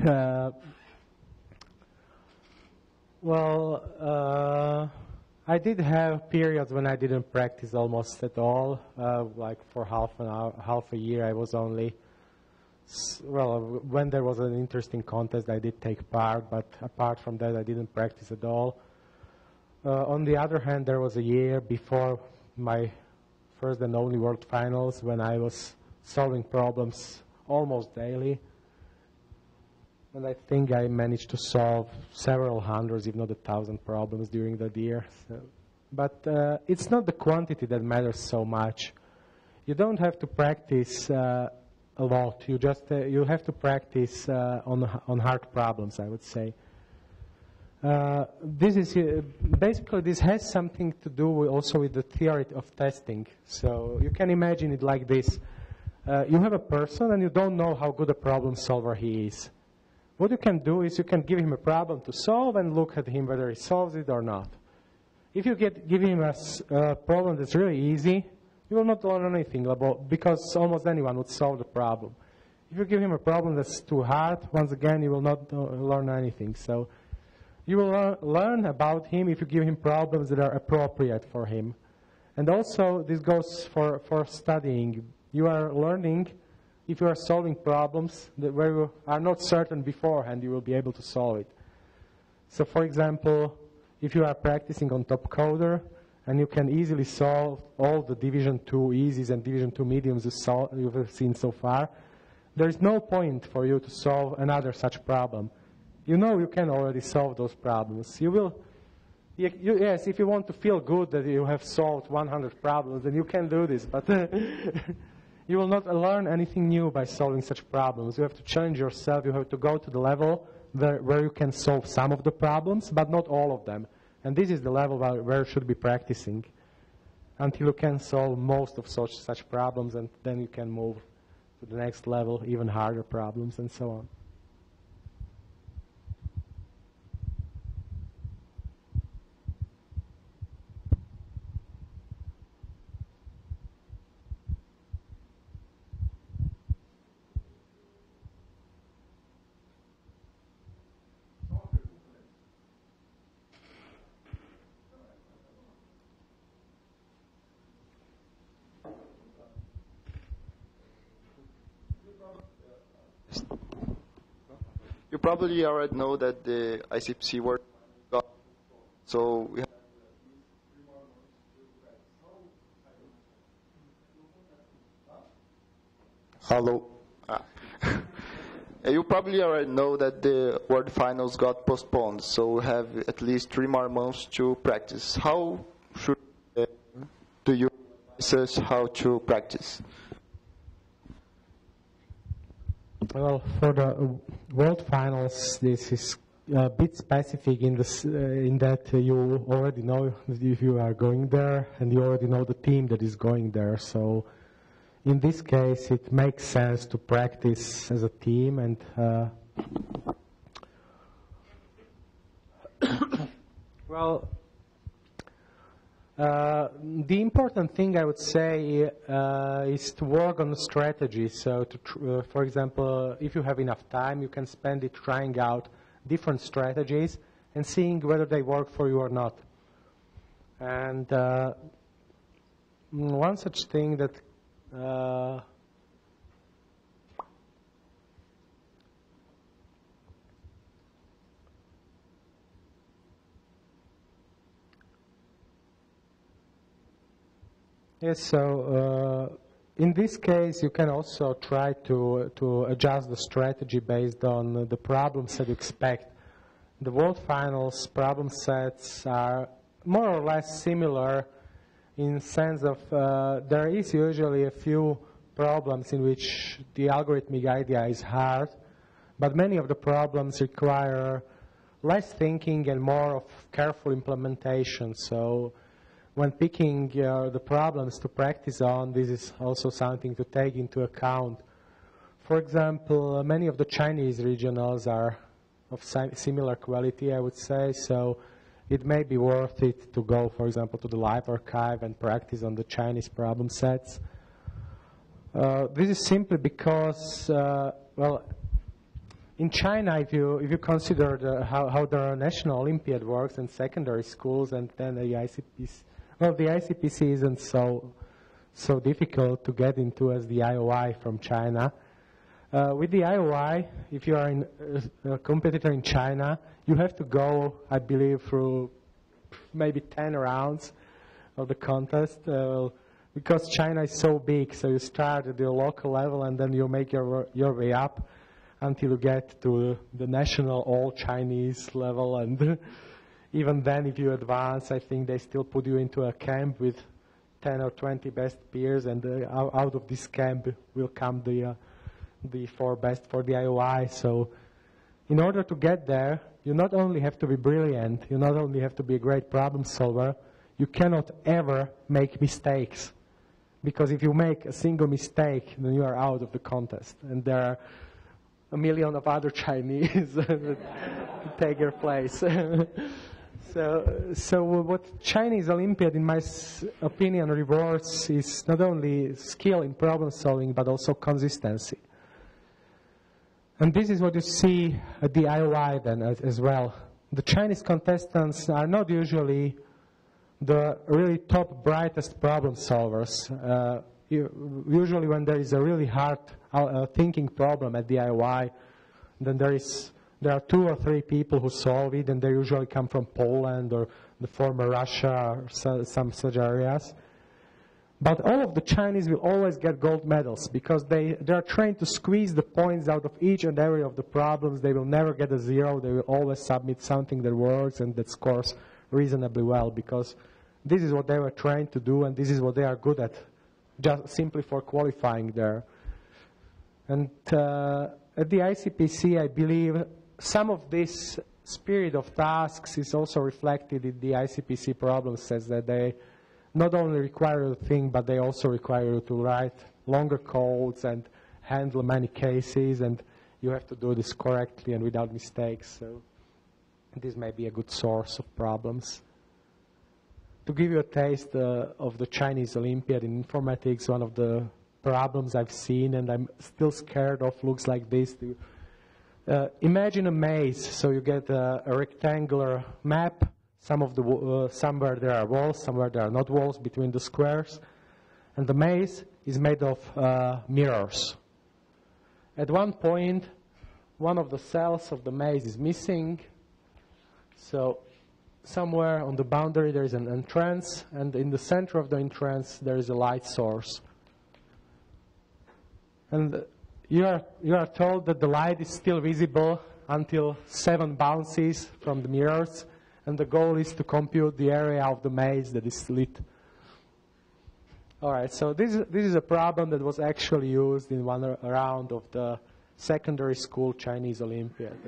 I did have periods when I didn't practice almost at all. Like for half a year, I was only Well, when there was an interesting contest, I did take part, but apart from that, I didn't practice at all. On the other hand, there was a year before my first and only World Finals when I was solving problems almost daily. And I think I managed to solve several hundreds, if not 1,000 problems during that year. So, but it's not the quantity that matters so much. You don't have to practice a lot. You just you have to practice on hard problems, I would say. This is basically this has something to do also with the theory of testing. So you can imagine it like this: you have a person and you don't know how good a problem solver he is. What you can do is you can give him a problem to solve and look at him whether he solves it or not. If you give him a problem that's really easy, you will not learn anything about, because almost anyone would solve the problem. If you give him a problem that's too hard, once again, you will not learn anything. So you will learn about him if you give him problems that are appropriate for him. And also, this goes for studying. You are learning. If you are solving problems where you are not certain beforehand, you will be able to solve it. So, for example, if you are practicing on Top Coder, and you can easily solve all the Division 2 easies and Division 2 mediums you've seen so far, there is no point for you to solve another such problem. You know you can already solve those problems. You will, yes, if you want to feel good that you have solved 100 problems, then you can do this, but you will not learn anything new by solving such problems. You have to challenge yourself. You have to go to the level where you can solve some of the problems, but not all of them. And this is the level where you should be practicing until you can solve most of such problems, and then you can move to the next level, even harder problems, and so on. You probably already know that the ICPC work got, so we have hello. You probably already know that the World Finals got postponed, so we have at least 3 more months to practice. How should do you assess how to practice? Well, for the World Finals, this is a bit specific in that you already know if you are going there, and you already know the team that is going there. So in this case, it makes sense to practice as a team. And well, the important thing I would say is to work on the strategy. So, for example, if you have enough time, you can spend it trying out different strategies and seeing whether they work for you or not. And one such thing that yes, so in this case, you can also try to adjust the strategy based on the problems that you expect. The World Finals problem sets are more or less similar in the sense of there is usually a few problems in which the algorithmic idea is hard, but many of the problems require less thinking and more of careful implementation. So when picking the problems to practice on, this is also something to take into account. For example, many of the Chinese regionals are of similar quality, I would say, so it may be worth it to go, for example, to the live archive and practice on the Chinese problem sets. This is simply because, well, in China, if you consider how the National Olympiad works in secondary schools, and then the ICPC, well, the ICPC isn't so difficult to get into as the IOI from China. With the IOI, if you are a competitor in China, you have to go, I believe, through maybe 10 rounds of the contest, because China is so big. So you start at the local level, and then you make your way up until you get to the national all-Chinese level. And even then, if you advance, I think they still put you into a camp with 10 or 20 best peers, and out of this camp will come the 4 best for the IOI. So in order to get there, you not only have to be brilliant, you not only have to be a great problem solver, you cannot ever make mistakes. Because if you make a single mistake, then you are out of the contest. And there are a million of other Chinese that take your place. So what Chinese Olympiad, in my opinion, rewards is not only skill in problem solving, but also consistency. And this is what you see at the IOI then as well. The Chinese contestants are not usually the really top, brightest problem solvers. Usually when there is a really hard thinking problem at the IOI, then there are 2 or 3 people who solve it, and they usually come from Poland or the former Russia or some such areas. But all of the Chinese will always get gold medals because they are trained to squeeze the points out of each and every of the problems. They will never get a 0. They will always submit something that works and that scores reasonably well, because this is what they were trained to do, and this is what they are good at, just simply for qualifying there. And at the ICPC, I believe some of this spirit of tasks is also reflected in the ICPC problem sets, that they not only require you to think, but they also require you to write longer codes and handle many cases, and you have to do this correctly and without mistakes. So this may be a good source of problems. To give you a taste of the Chinese Olympiad in informatics, one of the problems I've seen and I'm still scared of looks like this. Imagine a maze. So you get a rectangular map. Somewhere there are walls, somewhere there are not walls between the squares. And the maze is made of mirrors. At one point, one of the cells of the maze is missing. So somewhere on the boundary there is an entrance, and in the center of the entrance there is a light source. And you are told that the light is still visible until 7 bounces from the mirrors, and the goal is to compute the area of the maze that is lit. All right, so this is a problem that was actually used in one round of the secondary school Chinese Olympiad.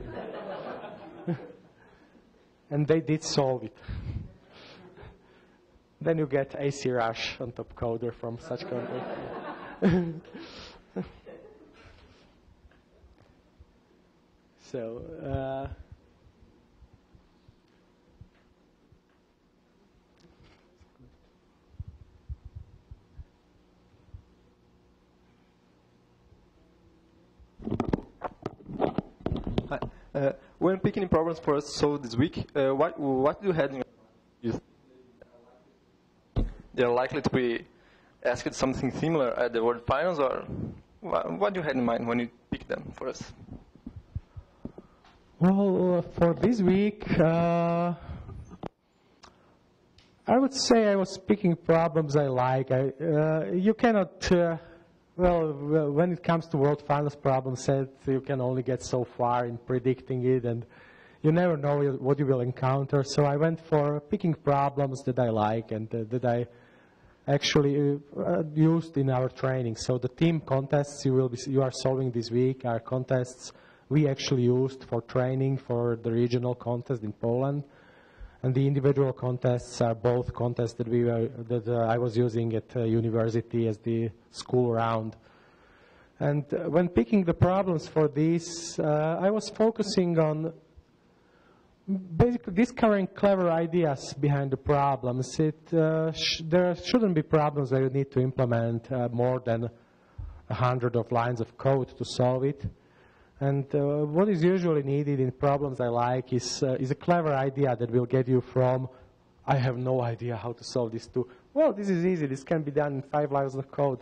And they did solve it. Then you get AC Rush on top coder from such content. So, Hi. When picking problems for us to solve this week, what do you have in your They're likely to be asked something similar at the World Finals, or what do you have in mind when you pick them for us? Well, for this week, I would say I was picking problems I like. You cannot, when it comes to World Finals problem set, you can only get so far in predicting it, and you never know what you will encounter. So I went for picking problems that I like and that I actually used in our training. So the team contests you are solving this week are contests we actually used for training for the regional contest in Poland, and the individual contests are both contests that I was using at university as the school round. And when picking the problems for these, I was focusing on basically discovering clever ideas behind the problems. There shouldn't be problems where you need to implement more than 100 of lines of code to solve it. And what is usually needed in problems I like is a clever idea that will get you from, I have no idea how to solve this, to, well, this is easy, this can be done in 5 lines of code.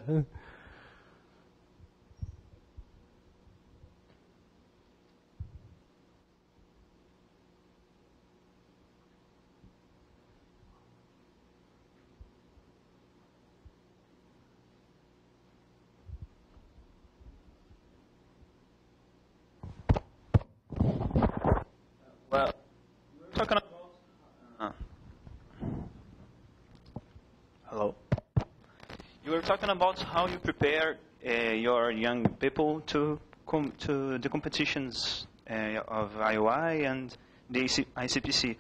talking about... Hello. You were talking about how you prepare your young people to come to the competitions of IOI and the ICPC.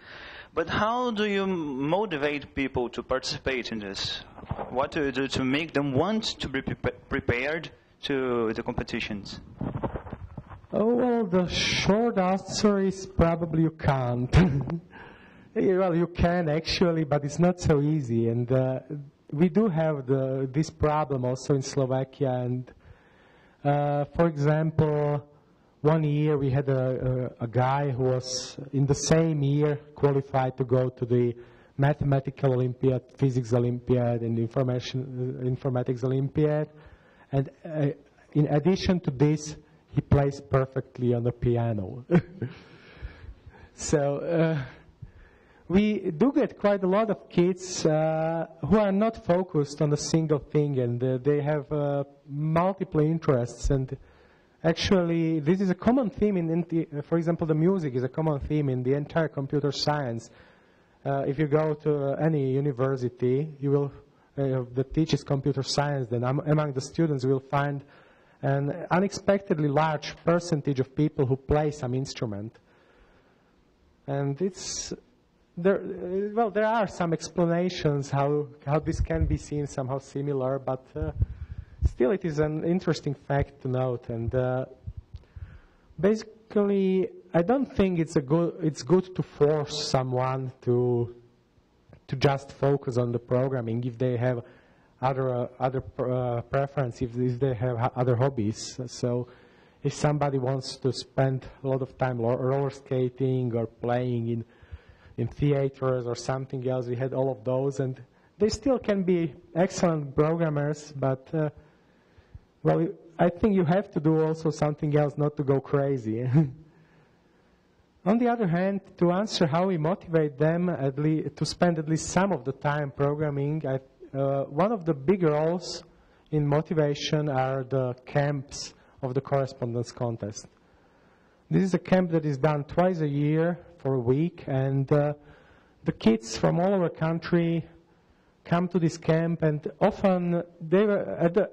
But how do you motivate people to participate in this? What do you do to make them want to be prepared to the competitions? Oh, well, the short answer is probably you can't. Well, you can actually, but it's not so easy. And we do have this problem also in Slovakia. And for example, one year we had a guy who was in the same year qualified to go to the Mathematical Olympiad, Physics Olympiad, and Informatics Olympiad. And in addition to this, he plays perfectly on the piano. So we do get quite a lot of kids who are not focused on a single thing, and they have multiple interests. And actually, this is a common theme for example, the music is a common theme in the entire computer science. If you go to any university, you will that teaches computer science, then among the students you will find an unexpectedly large percentage of people who play some instrument. And there are some explanations how this can be seen somehow similar, but still it is an interesting fact to note. And basically, I don't think it's good to force someone to just focus on the programming if they have other preference, if they have other hobbies. So if somebody wants to spend a lot of time roller skating or playing in theaters or something else, we had all of those, and they still can be excellent programmers, but well, I think you have to do also something else not to go crazy. On the other hand, to answer how we motivate them to spend at least some of the time programming, one of the big roles in motivation are the camps of the correspondence contest. This is a camp that is done twice a year for a week, and the kids from all over the country come to this camp, and often they were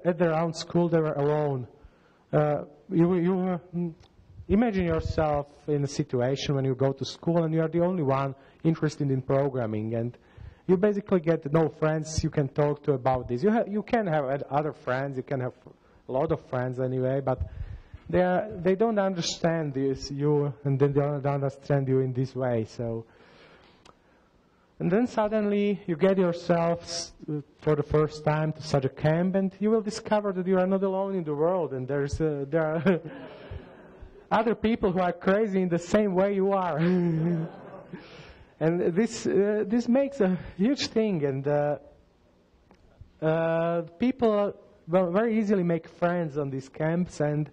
at their own school, they were alone. Imagine yourself in a situation when you go to school and you are the only one interested in programming, and you basically get no friends you can talk to about this. You can have other friends, you can have a lot of friends anyway, but they don't understand this, and they don't understand you in this way. So, and then suddenly you get yourself for the first time to such a camp, and you will discover that you are not alone in the world, and there are other people who are crazy in the same way you are. And this makes a huge thing, and people very easily make friends on these camps, and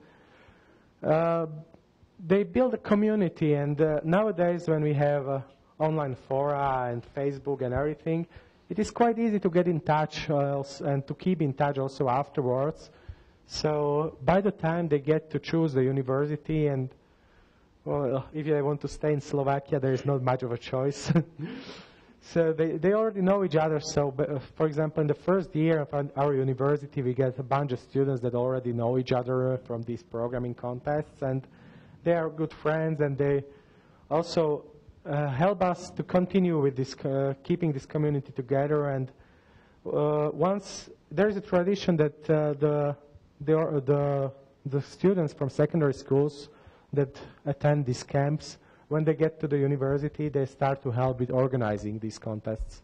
they build a community. And nowadays, when we have online fora and Facebook and everything, it is quite easy to get in touch and to keep in touch also afterwards. So by the time they get to choose the university, and well, if they want to stay in Slovakia, there is not much of a choice. So they already know each other. So, for example, in the first year of our university, we get a bunch of students that already know each other from these programming contests, and they are good friends, and they also help us to continue with this, keeping this community together. And once there is a tradition that the students from secondary schools that attend these camps, when they get to the university, they start to help with organizing these contests.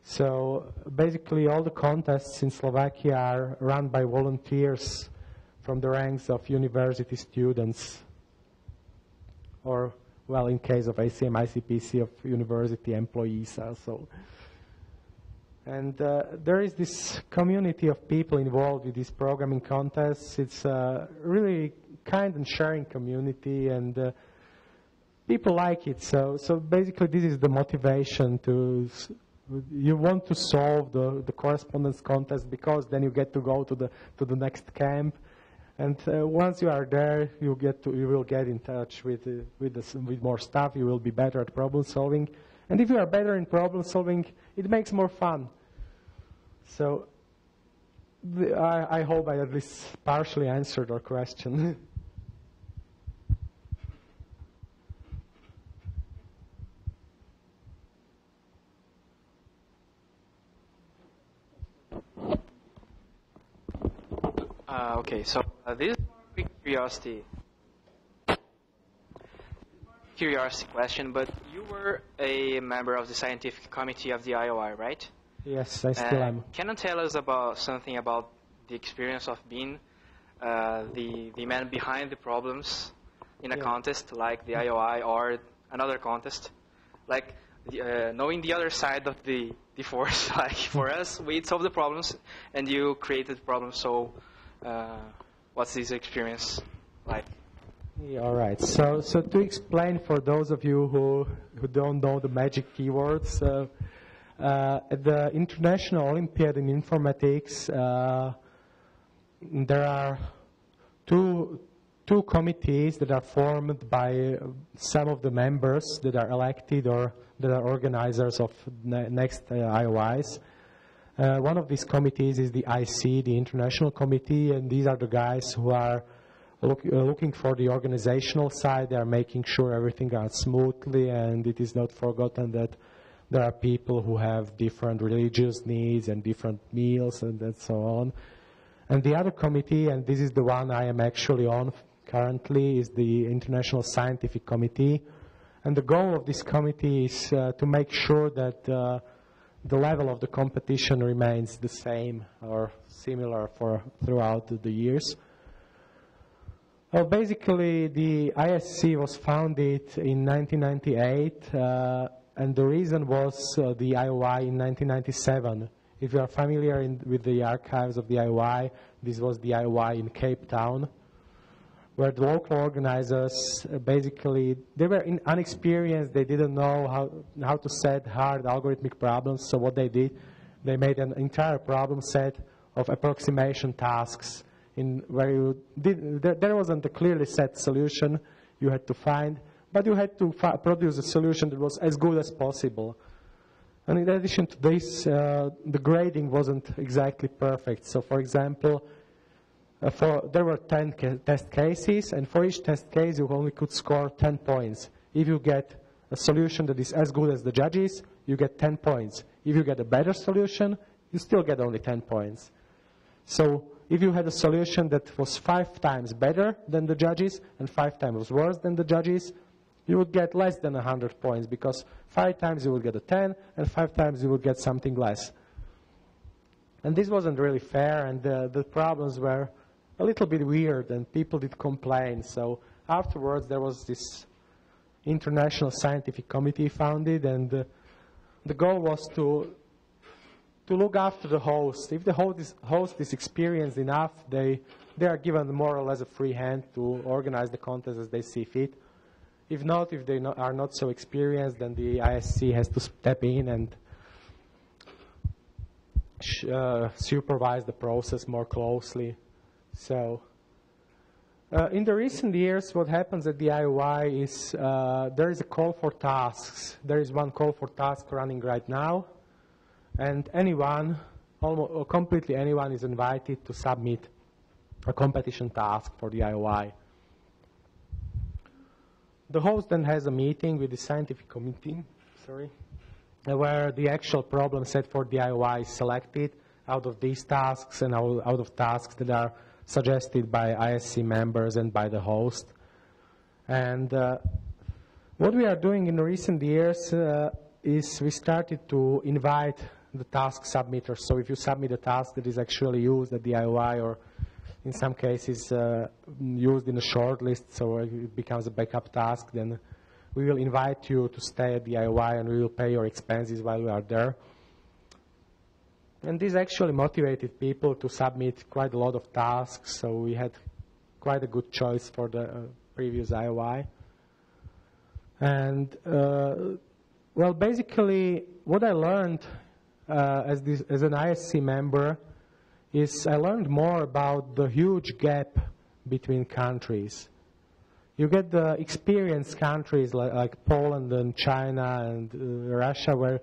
So basically all the contests in Slovakia are run by volunteers from the ranks of university students, or, well, in case of ACM, ICPC, of university employees also. And there is this community of people involved with these programming contests. It's a really kind and sharing community, and people like it. So basically this is the motivation you want to solve the correspondence contest, because then you get to go to the next camp. And once you are there, you will get in touch with more stuff. You will be better at problem solving. And if you are better in problem solving, it makes more fun. So I hope I at least partially answered your question. Okay, so this is a quick curiosity question, but you were a member of the scientific committee of the IOI, right? Yes, I still am. Can you tell us something about the experience of being the man behind the problems in a contest like the IOI or another contest? Like knowing the other side of the force. Like for us, we solve the problems and you created problems, so what's this experience like? Yeah, all right. So to explain for those of you who don't know the magic keywords, at the International Olympiad in Informatics, there are two committees that are formed by some of the members that are elected or that are organizers of next IOIs. One of these committees is the IC, the International Committee, and these are the guys who are looking for the organizational side. They are making sure everything runs smoothly and it is not forgotten that there are people who have different religious needs and different meals and so on. And the other committee, and this is the one I am actually on currently, is the International Scientific Committee. And the goal of this committee is to make sure that the level of the competition remains the same or similar throughout the years. Well, basically, the ISC was founded in 1998, and the reason was the IOI in 1997. If you are familiar with the archives of the IOI, this was the IOI in Cape Town, where the local organizers basically, they were unexperienced. They didn't know how to set hard algorithmic problems. So what they did, they made an entire problem set of approximation tasks where there wasn't a clearly set solution you had to find, but you had to produce a solution that was as good as possible. And in addition to this, the grading wasn't exactly perfect. So for example, there were 10 test cases, and for each test case you only could score 10 points. If you get a solution that is as good as the judges, you get 10 points. If you get a better solution, you still get only 10 points. So if you had a solution that was 5 times better than the judges and 5 times worse than the judges, you would get less than 100 points, because 5 times you would get a 10 and 5 times you would get something less. And this wasn't really fair, and the problems were a little bit weird, and people did complain. So afterwards there was this International Scientific Committee founded, and the goal was to look after the host. If the host is experienced enough, they are given more or less a free hand to organize the contest as they see fit. If not, if they are not so experienced, then the ISC has to step in and supervise the process more closely. So in the recent years, what happens at the IOI is there is a call for tasks. There is one call for task running right now, and anyone, almost completely anyone, is invited to submit a competition task for the IOI. The host then has a meeting with the scientific committee, where the actual problem set for the IOI is selected out of these tasks and out of tasks that are suggested by ISC members and by the host. And what we are doing in recent years is we started to invite the task submitters. So if you submit a task that is actually used at the IOI, or in some cases used in a short list, so it becomes a backup task, then we will invite you to stay at the IOI and we will pay your expenses while you are there. And this actually motivated people to submit quite a lot of tasks, so we had quite a good choice for the previous IOI. And, well, basically, what I learned as an ISC member is I learned more about the huge gap between countries. You get the experienced countries like Poland and China and Russia, where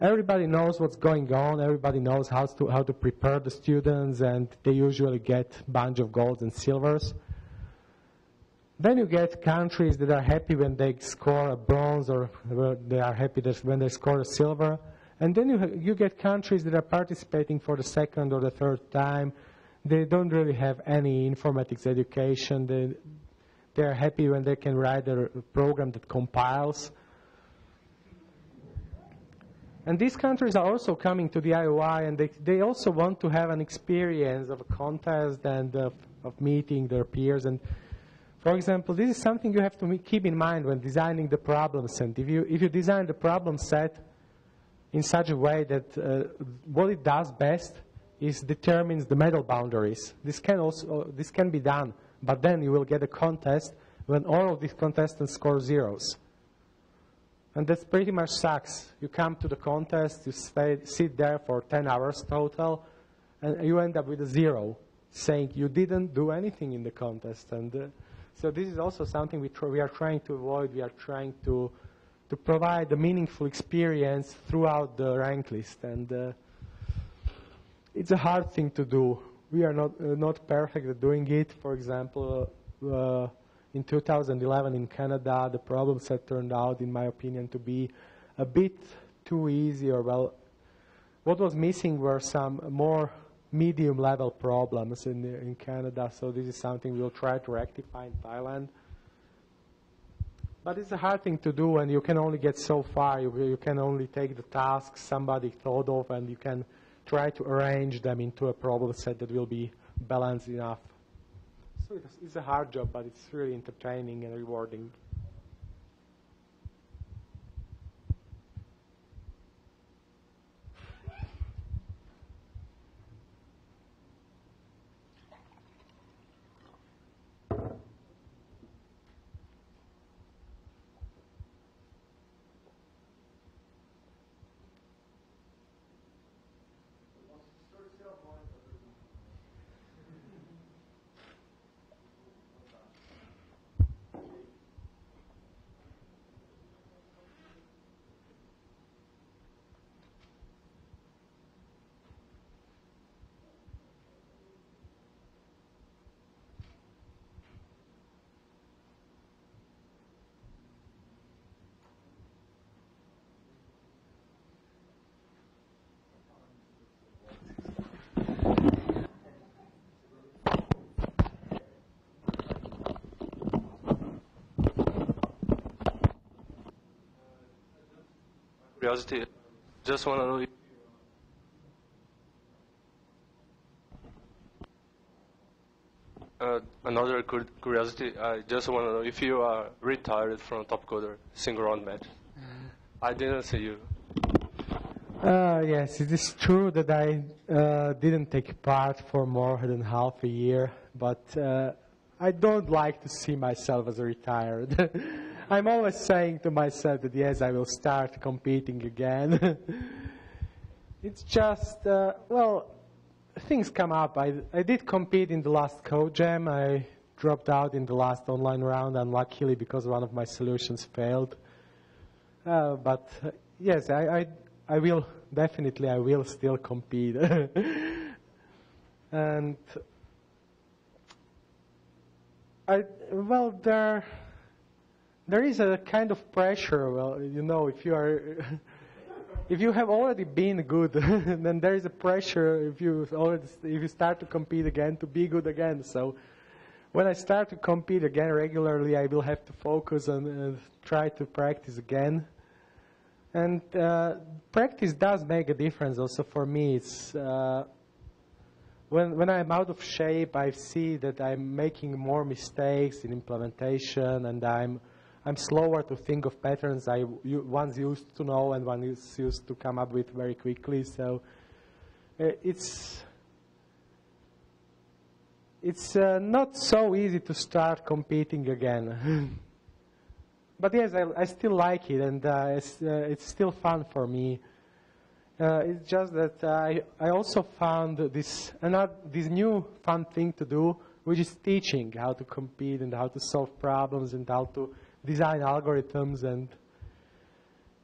everybody knows what's going on, everybody knows how to prepare the students, and they usually get a bunch of golds and silvers. Then you get countries that are happy when they score a bronze, or they are happy when they score a silver. And then you get countries that are participating for the second or the third time. They don't really have any informatics education. They are happy when they can write a program that compiles. And these countries are also coming to the IOI, and they also want to have an experience of a contest and of meeting their peers. And for example, this is something you have to keep in mind when designing the problem set. If you design the problem set in such a way that what it does best is determines the medal boundaries. This can be done, but then you will get a contest when all of these contestants score zeros. And that pretty much sucks. You come to the contest, you sit there for 10 hours total, and you end up with a 0, saying you didn't do anything in the contest. And so this is also something we are trying to avoid. We are trying to provide a meaningful experience throughout the rank list. And it's a hard thing to do. We are not perfect at doing it. For example, in 2011 in Canada, the problem set turned out, in my opinion, to be a bit too easy. Or, well, what was missing were some more medium-level problems in Canada. So this is something we'll try to rectify in Thailand. But it's a hard thing to do, and you can only get so far. You can only take the tasks somebody thought of, and you can try to arrange them into a problem set that will be balanced enough. So it's a hard job, but it's really entertaining and rewarding. Curiosity, just want to know another curiosity. I just want to know if you are retired from Top Coder single round match. I didn't see you. Yes, it is true that I didn't take part for more than half a year, but I don't like to see myself as retired. I'm always saying to myself that, yes, I will start competing again. It's just, well, things come up. I did compete in the last Code Jam. I dropped out in the last online round, unluckily, because one of my solutions failed. But, yes, I will, definitely, I will still compete. And, well, there is a kind of pressure. Well, you know, if you have already been good, then there is a pressure if you start to compete again to be good again. So when I start to compete again regularly, I will have to focus and try to practice again. And practice does make a difference also for me. It's when I'm out of shape, I see that I'm making more mistakes in implementation, and I'm slower to think of patterns I once used to know and once used to come up with very quickly. So it's not so easy to start competing again. But yes, I still like it, and it's still fun for me. It's just that I also found this new fun thing to do, which is teaching how to compete and how to solve problems and how to design algorithms. And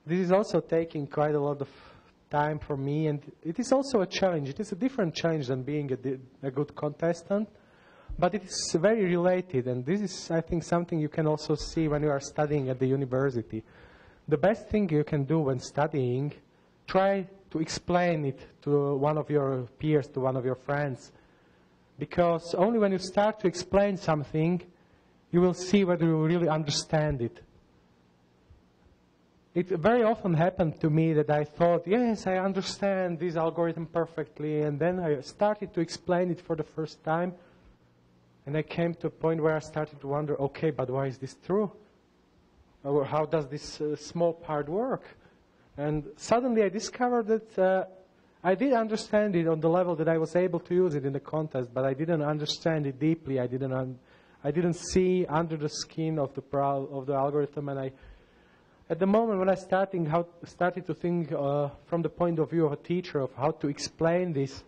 this is also taking quite a lot of time for me, and it is also a challenge. It is a different challenge than being a good contestant, but it is very related, and this is, I think, something you can also see when you are studying at the university. The best thing you can do when studying, try to explain it to one of your peers, to one of your friends, because only when you start to explain something, you will see whether you really understand it. It very often happened to me that I thought, yes, I understand this algorithm perfectly, and then I started to explain it for the first time, and I came to a point where I started to wonder, okay, but why is this true? Or how does this small part work? And suddenly I discovered that I did understand it on the level that I was able to use it in the contest, but I didn't understand it deeply. I didn't see under the skin of the algorithm, and at the moment when I started to think from the point of view of a teacher of how to explain this,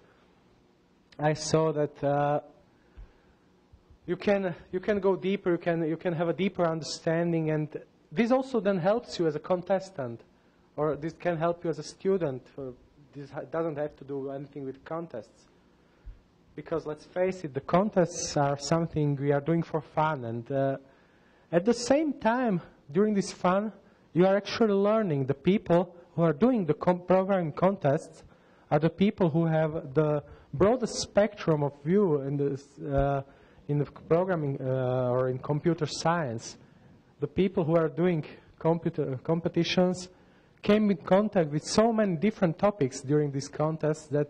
I saw that you can go deeper, you can have a deeper understanding, and this also then helps you as a contestant, or this can help you as a student. This doesn't have to do anything with contests. Because let's face it, the contests are something we are doing for fun, and at the same time, during this fun, you are actually learning. The people who are doing the programming contests are the people who have the broadest spectrum of view in the programming or in computer science. The people who are doing competitions came in contact with so many different topics during these contests that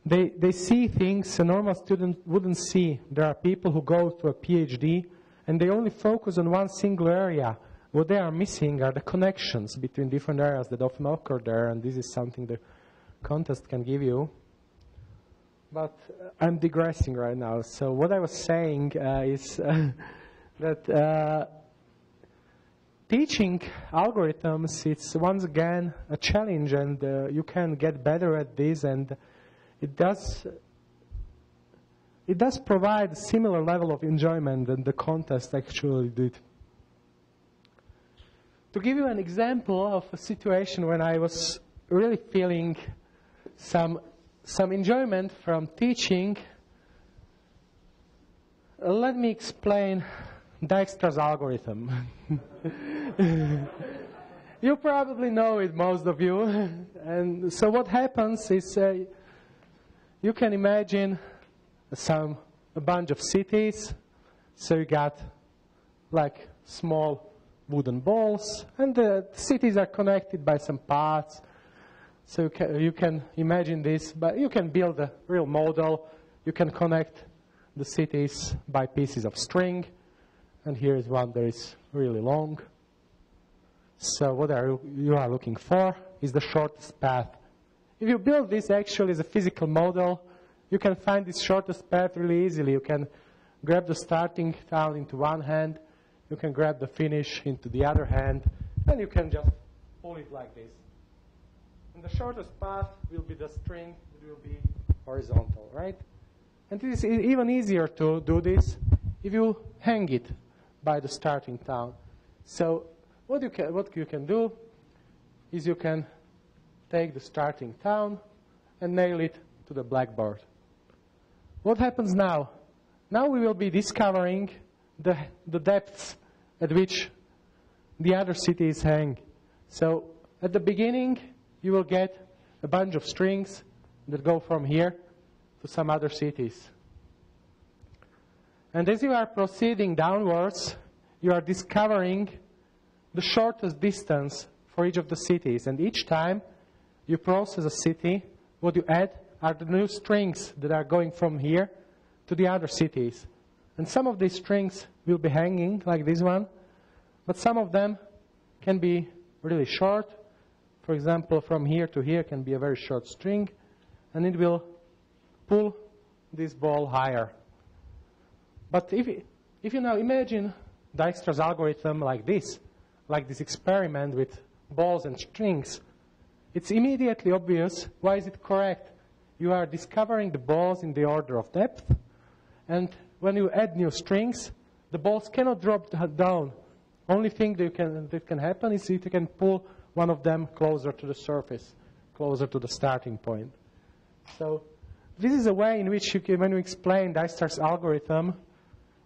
they see things a normal student wouldn't see. There are people who go to a PhD and they only focus on one single area. What they are missing are the connections between different areas that often occur there, and this is something the contest can give you. But I'm digressing right now. So what I was saying is that teaching algorithms, it's once again a challenge, and you can get better at this, and it does provide a similar level of enjoyment than the contest actually did. To give you an example of a situation when I was really feeling some enjoyment from teaching, let me explain Dijkstra's algorithm. You probably know it, most of you. And so what happens is you can imagine a bunch of cities. So you got like small wooden balls, and the cities are connected by some paths. So you can imagine this, but you can build a real model. You can connect the cities by pieces of string, and here is one that is really long. So what you are looking for is the shortest path. If you build this actually as a physical model, you can find this shortest path really easily. You can grab the starting town into one hand, you can grab the finish into the other hand, and you can just pull it like this. And the shortest path will be the string that will be horizontal, right? And it is even easier to do this if you hang it by the starting town. So what you can do is you can take the starting town and nail it to the blackboard. What happens now? Now we will be discovering the depths at which the other cities hang. So at the beginning, you will get a bunch of strings that go from here to some other cities. And as you are proceeding downwards, you are discovering the shortest distance for each of the cities. And each time you process a city, what you add are the new strings that are going from here to the other cities. And some of these strings will be hanging, like this one, but some of them can be really short. For example, from here to here can be a very short string, and it will pull this ball higher. But if you now imagine Dijkstra's algorithm like this experiment with balls and strings, it's immediately obvious why is it correct. You are discovering the balls in the order of depth, and when you add new strings, the balls cannot drop down. Only thing that can happen is if you can pull one of them closer to the surface, closer to the starting point. So this is a way in which you can, when you explain Dijkstra's algorithm,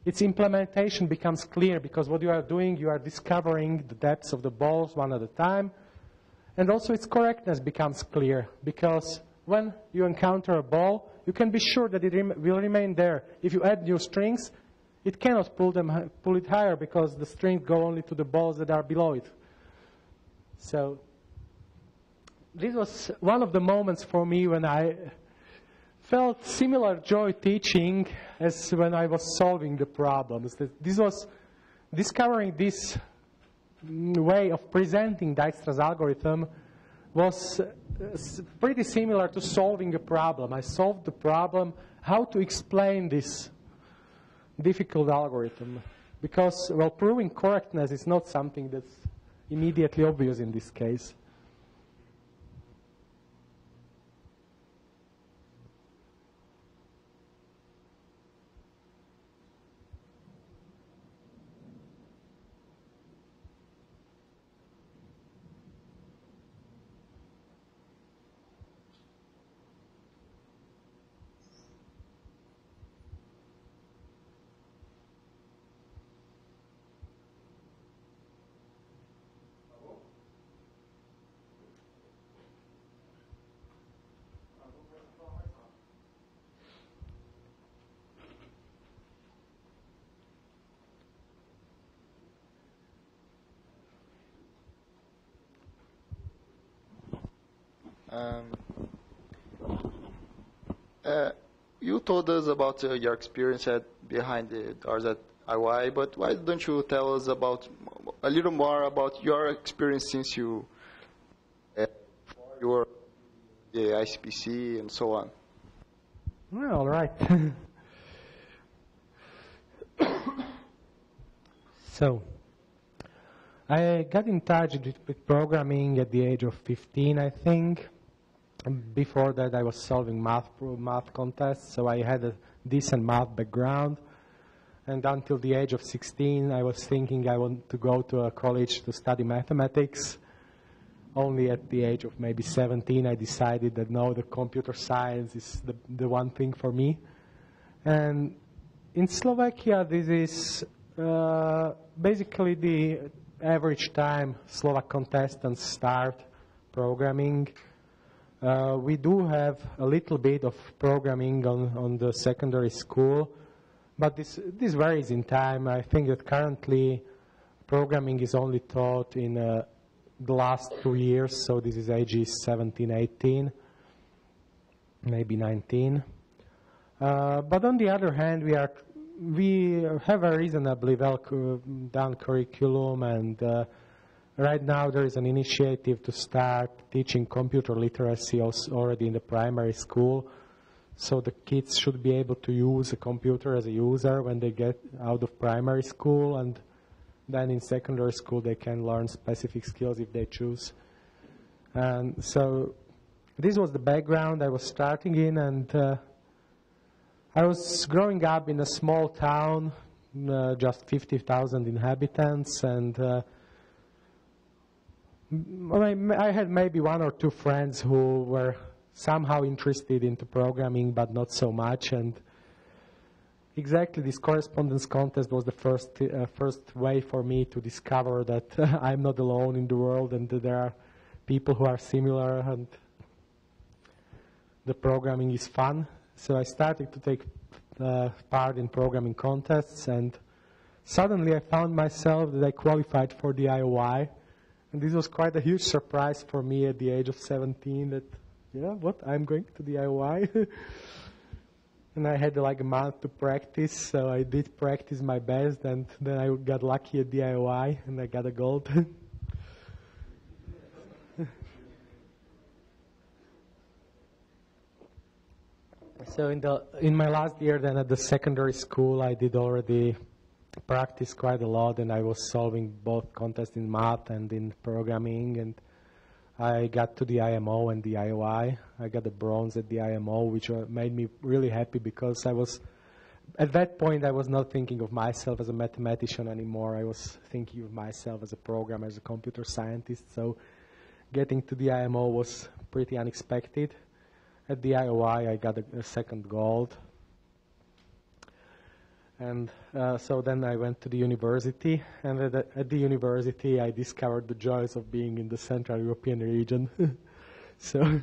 its implementation becomes clear, because what you are doing, you are discovering the depths of the balls one at a time. And also its correctness becomes clear, because when you encounter a ball, you can be sure that it will remain there. If you add new strings, it cannot pull it higher, because the strings go only to the balls that are below it. So this was one of the moments for me when I felt similar joy teaching as when I was solving the problems. This was discovering this way of presenting Dijkstra's algorithm was pretty similar to solving a problem. I solved the problem, how to explain this difficult algorithm. Because, well, proving correctness is not something that's immediately obvious in this case. You told us about your experience behind the doors at IY, but why don't you tell us about a little more about your experience since you were the ICPC and so on? Well, all right. So, I got in touch with programming at the age of 15, I think. Before that, I was solving math contests, so I had a decent math background. And until the age of 16, I was thinking I want to go to a college to study mathematics. Only at the age of maybe 17, I decided that no, the computer science is the one thing for me. And in Slovakia, this is basically the average time Slovak contestants start programming. We do have a little bit of programming on the secondary school, but this varies in time. I think that currently programming is only taught in the last 2 years, so this is ages 17, 18, maybe 19. But on the other hand, we have a reasonably well done curriculum, and right now there is an initiative to start teaching computer literacy already in the primary school. So the kids should be able to use a computer as a user when they get out of primary school, and then in secondary school they can learn specific skills if they choose. And so this was the background I was starting in, and I was growing up in a small town, just 50,000 inhabitants, and I had maybe 1 or 2 friends who were somehow interested into programming, but not so much. And exactly this correspondence contest was the first way for me to discover that I'm not alone in the world, and that there are people who are similar, and the programming is fun. So I started to take part in programming contests, and suddenly I found myself that I qualified for the IOI. And this was quite a huge surprise for me at the age of 17 that, what, I'm going to the IOI? And I had like a month to practice, so I did practice my best, and then I got lucky at the IOI, and I got a gold. So in my last year then at the secondary school, I did already practice quite a lot, and I was solving both contests in math and in programming, and I got to the IMO and the IOI. I got the bronze at the IMO, which made me really happy because I was At that point, I was not thinking of myself as a mathematician anymore. I was thinking of myself as a programmer, as a computer scientist. So getting to the IMO was pretty unexpected. At the IOI, I got a second gold. And so then I went to the university. And at the university, I discovered the joys of being in the Central European region. So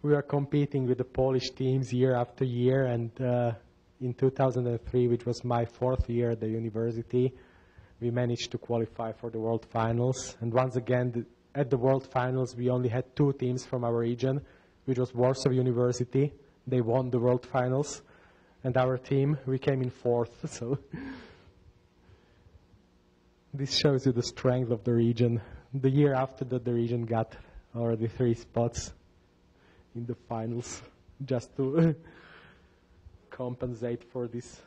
we are competing with the Polish teams year after year. And in 2003, which was my 4th year at the university, we managed to qualify for the World Finals. And once again, at the World Finals, we only had 2 teams from our region, which was Warsaw University. They won the World Finals. And our team, we came in 4th. So this shows you the strength of the region. The year after that, the region got already 3 spots in the finals, just to compensate for this.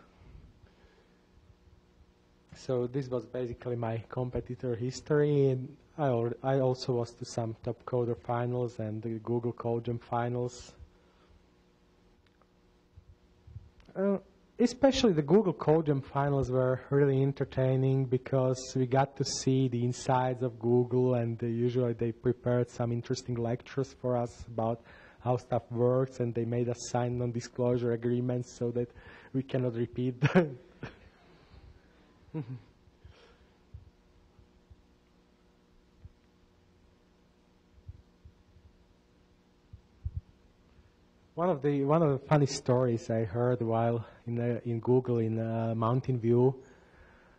So this was basically my competitor history. And I also was to some Top Coder finals and the Google Codejam finals. Especially the Google Codejam finals were really entertaining because we got to see the insides of Google, and usually they prepared some interesting lectures for us about how stuff works, and they made us sign non-disclosure agreements so that we cannot repeat them. One of the funny stories I heard while in Google in Mountain View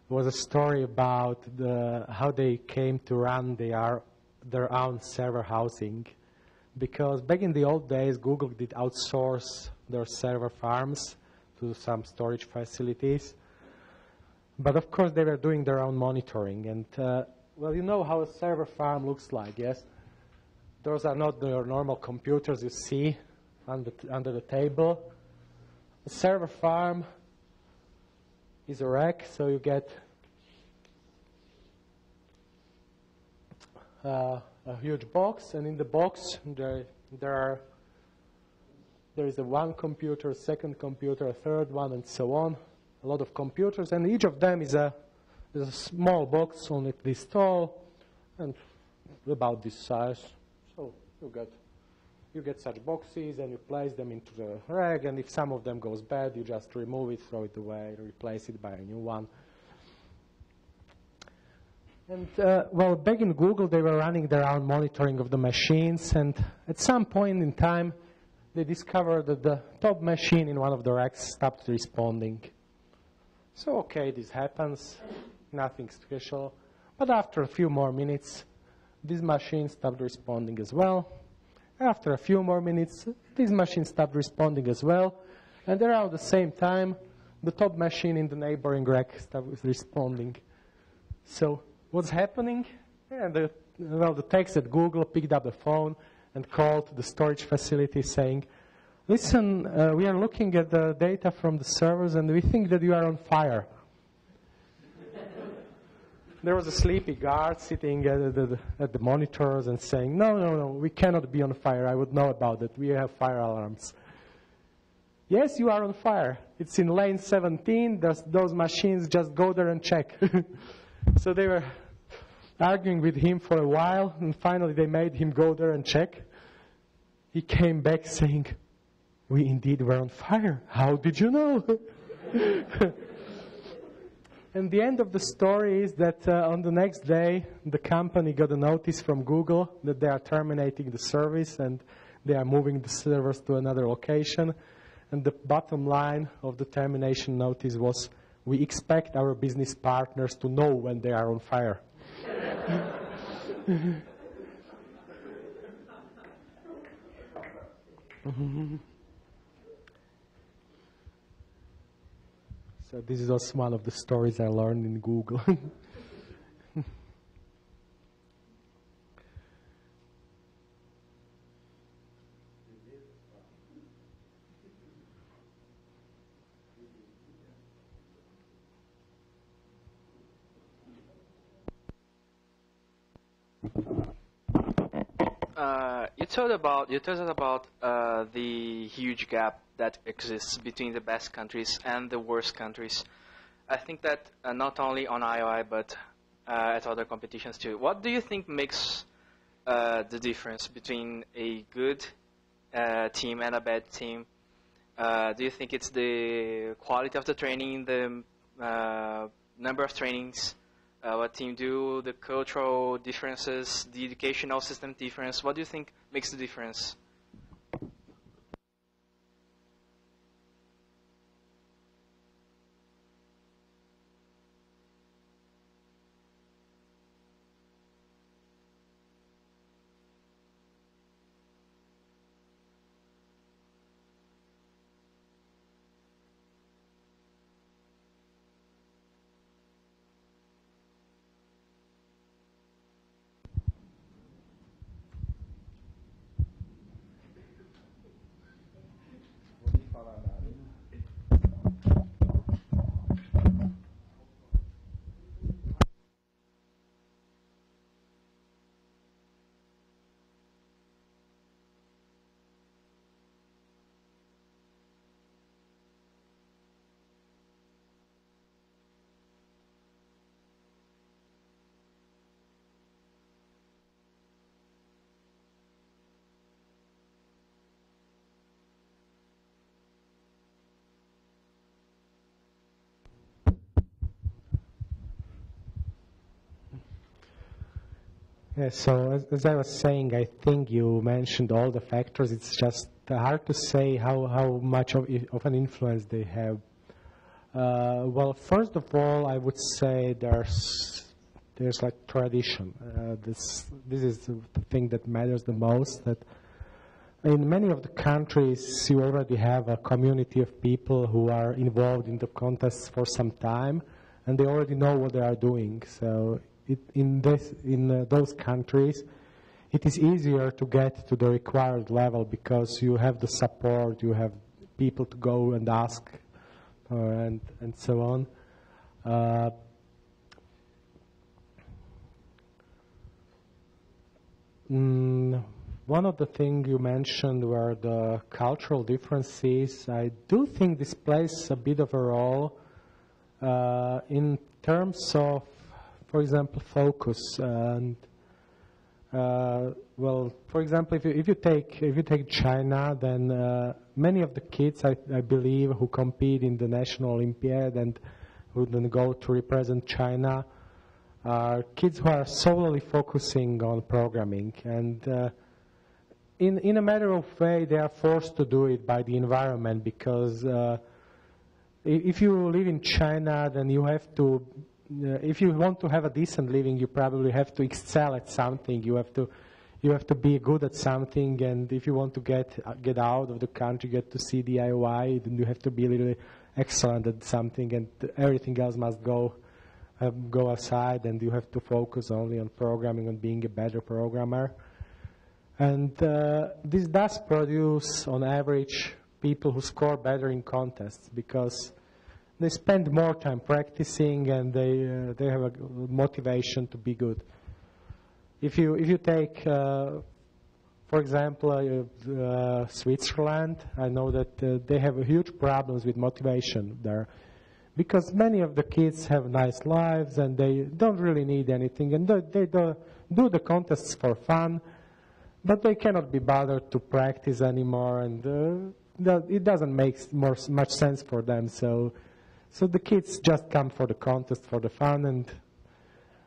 was a story about how they came to run their own server housing. Because back in the old days, Google did outsource their server farms to some storage facilities. But of course, they were doing their own monitoring. And, well, you know how a server farm looks like, yes? Those are not the normal computers you see under the table. A server farm is a rack, so you get a huge box, and in the box there is a 1 computer, a 2nd computer, a 3rd one, and so on. A lot of computers, and each of them is a small box, only this tall, and about this size. So you get such boxes, and you place them into the rack, and if some of them goes bad, you just remove it, throw it away, replace it by a new one. And, well, back in Google, they were running their own monitoring of the machines, and at some point in time, they discovered that the top machine in one of the racks stopped responding. So, okay, this happens, nothing special. But after a few more minutes, this machine stopped responding as well. After a few more minutes, this machine stopped responding as well. And around the same time, the top machine in the neighboring rack stopped responding. So what's happening? Yeah, the techs at Google picked up the phone and called the storage facility saying, listen, we are looking at the data from the servers, and we think that you are on fire. There was a sleepy guard sitting at the monitors and saying, no, we cannot be on fire. I would know about it. We have fire alarms. Yes, you are on fire. It's in lane 17. Those machines, just go there and check. So they were arguing with him for a while, and finally they made him go there and check. He came back saying, we indeed were on fire. How did you know? And the end of the story is that on the next day, the company got a notice from Google that they are terminating the service and they are moving the servers to another location. And the bottom line of the termination notice was, we expect our business partners to know when they are on fire. So this is also one of the stories I learned in Google. You told us about the huge gap that exists between the best countries and the worst countries. I think that not only on IOI but at other competitions too. What do you think makes the difference between a good team and a bad team? Do you think it's the quality of the training, the number of trainings, what team do, the cultural differences, the educational system difference? What do you think makes the difference? Yeah, so as I was saying, I think you mentioned all the factors. It's just hard to say how much of an influence they have. Well, first of all, I would say there's like tradition. This is the thing that matters the most. That in many of the countries, you already have a community of people who are involved in the contests for some time, and they already know what they are doing. So in those countries, it is easier to get to the required level because you have the support, you have people to go and ask, and so on. One of the things you mentioned were the cultural differences. I do think this plays a bit of a role in terms of, for example, focus. And well, for example, if you take China, then many of the kids, I believe, who compete in the National Olympiad and who then go to represent China are kids who are solely focusing on programming. And in a matter of way, they are forced to do it by the environment because if you live in China, then you have to, if you want to have a decent living, you probably have to excel at something. You have to be good at something, and if you want to get out of the country, get to see the IOI, then you have to be really excellent at something, and everything else must go aside, and you have to focus only on programming and being a better programmer. And this does produce, on average, people who score better in contests because they spend more time practicing and they have a motivation to be good. If you take, for example, Switzerland, I know that they have huge problems with motivation there because many of the kids have nice lives and they don't really need anything, and they do the contests for fun, but they cannot be bothered to practice anymore, and it doesn't make much sense for them. So the kids just come for the contest, for the fun, and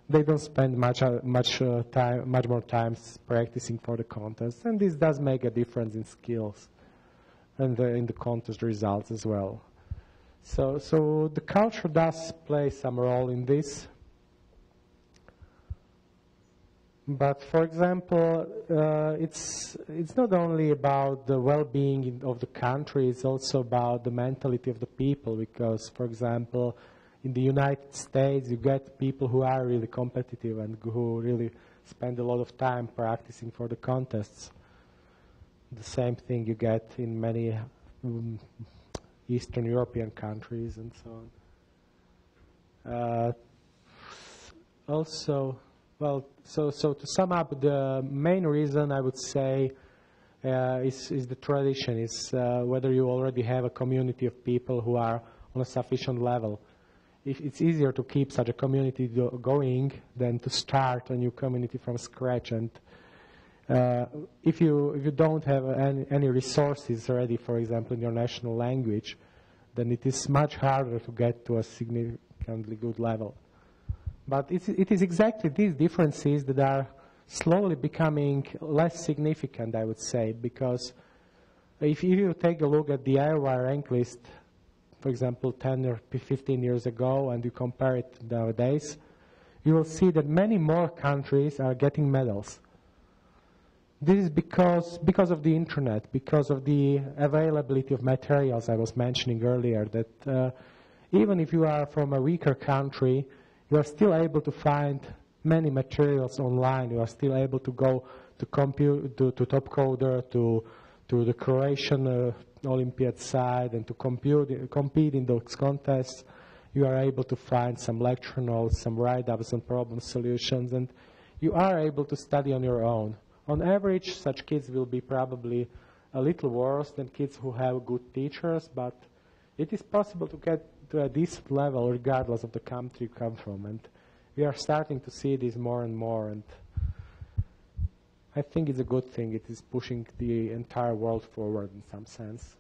they don't spend much more time practicing for the contest. And this does make a difference in skills and in the contest results as well. So the culture does play some role in this. But for example, it's not only about the well-being of the country, it's also about the mentality of the people, because, for example, in the United States, you get people who are really competitive and who really spend a lot of time practicing for the contests. The same thing you get in many Eastern European countries and so on. Also, Well, so to sum up, the main reason I would say is the tradition, is whether you already have a community of people who are on a sufficient level. It's easier to keep such a community going than to start a new community from scratch. And if you don't have any resources ready, for example, in your national language, then it is much harder to get to a significantly good level. But it is exactly these differences that are slowly becoming less significant, I would say, because if you take a look at the Iowa rank list, for example, 10 or 15 years ago, and you compare it nowadays, you will see that many more countries are getting medals. This is because of the internet, because of the availability of materials I was mentioning earlier, that even if you are from a weaker country, you are still able to find many materials online. You are still able to go to Topcoder, to the Croatian Olympiad side, and to compete in those contests. You are able to find some lecture notes, some write-ups and problem solutions, and you are able to study on your own. On average, such kids will be probably a little worse than kids who have good teachers, but it is possible to get to a decent level regardless of the country you come from. And we are starting to see this more and more, and I think it's a good thing. It is pushing the entire world forward in some sense.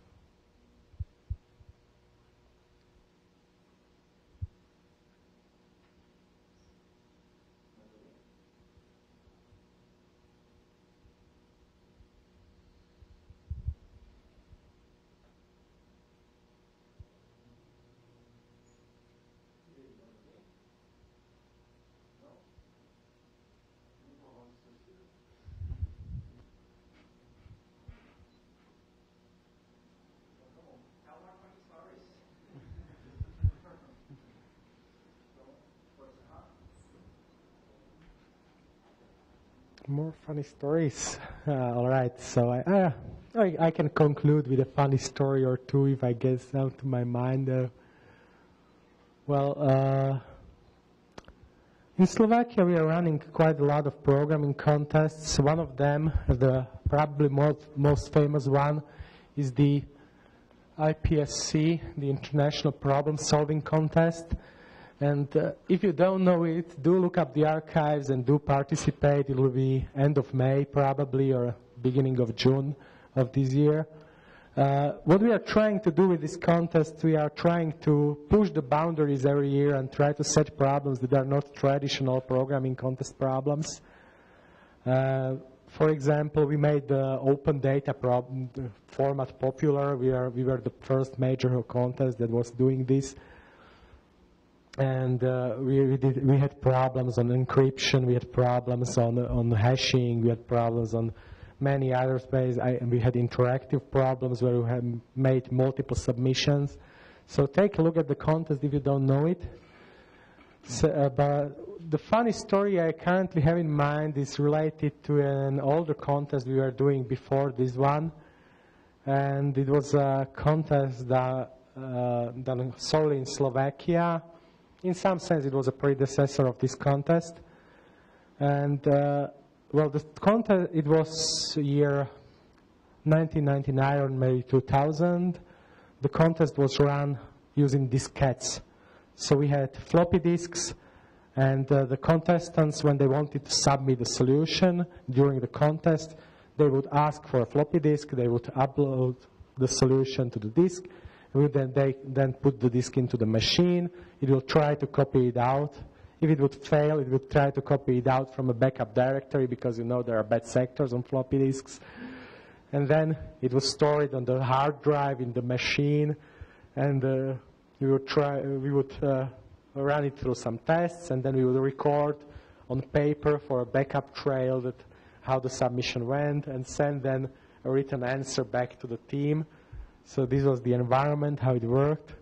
More funny stories. All right, so I can conclude with a funny story or two if I get some to my mind. In Slovakia we are running quite a lot of programming contests. One of them, the probably most famous one, is the IPSC, the International Problem Solving Contest. And if you don't know it, do look up the archives and do participate. It will be end of May probably, or beginning of June of this year. What we are trying to do with this contest, we are trying to push the boundaries every year and try to set problems that are not traditional programming contest problems. For example, we made the open data format popular. We were the first major contest that was doing this. And we had problems on encryption, we had problems on hashing, we had problems on many other spaces. We had interactive problems where we had made multiple submissions. So take a look at the contest if you don't know it. But the funny story I currently have in mind is related to an older contest we were doing before this one. And it was a contest done solely in Slovakia. In some sense, it was a predecessor of this contest. And, the contest, it was year 1999 or maybe 2000. The contest was run using diskettes. So we had floppy disks, and the contestants, when they wanted to submit a solution during the contest, they would ask for a floppy disk, they would upload the solution to the disk, they then put the disk into the machine. It will try to copy it out. If it would fail, it would try to copy it out from a backup directory, because you know there are bad sectors on floppy disks. And then it would store it on the hard drive in the machine, and we would run it through some tests, and then we would record on paper for a backup trail that how the submission went, and send then a written answer back to the team. So this was the environment, how it worked.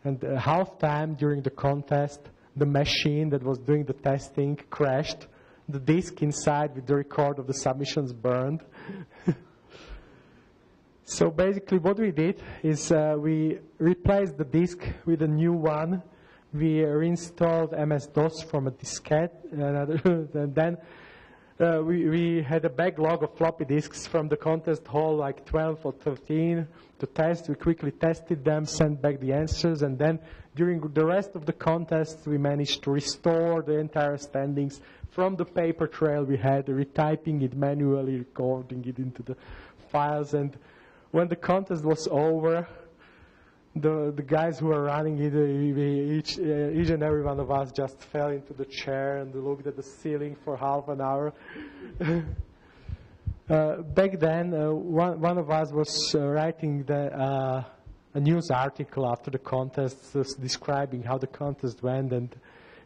And half-time during the contest, the machine that was doing the testing crashed. The disk inside with the record of the submissions burned. So basically what we did is we replaced the disk with a new one we reinstalled MS-DOS from a diskette, and then we had a backlog of floppy disks from the contest hall, like 12 or 13, to test. We quickly tested them, sent back the answers, and then during the rest of the contest, we managed to restore the entire standings from the paper trail we had, retyping it manually, recording it into the files. And when the contest was over, the guys who were running it, each and every one of us just fell into the chair and looked at the ceiling for half an hour. Back then, one of us was writing a news article after the contest, describing how the contest went, and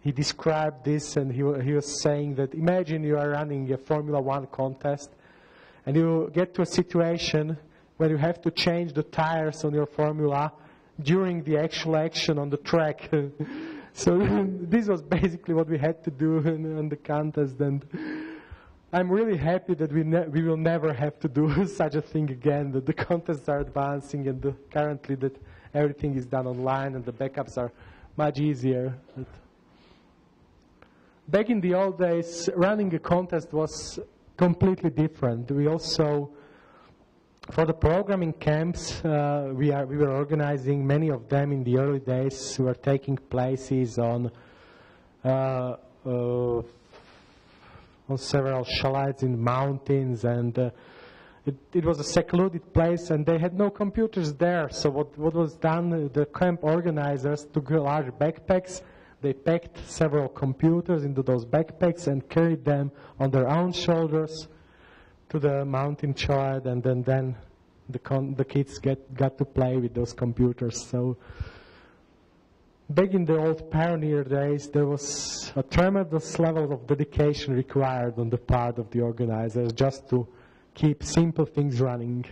he described this, and he was saying that imagine you are running a Formula 1 contest, and you get to a situation where you have to change the tires on your Formula during the actual action on the track. So this was basically what we had to do in the contest, and I'm really happy that we will never have to do such a thing again, that the contests are advancing, and currently that everything is done online and the backups are much easier. But back in the old days, running a contest was completely different. We also, for the programming camps, we were organizing many of them in the early days. We were taking places on several chalets in mountains, and it was a secluded place, and they had no computers there. So what was done, the camp organizers took large backpacks. They packed several computers into those backpacks and carried them on their own shoulders to the mountain chalet, and then the kids got to play with those computers. So back in the old pioneer days, there was a tremendous level of dedication required on the part of the organizers just to keep simple things running.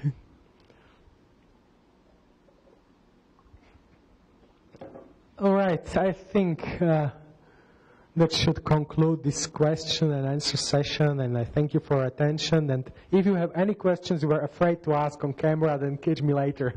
All right, I think that should conclude this question and answer session, and I thank you for your attention. And if you have any questions you were afraid to ask on camera, then catch me later.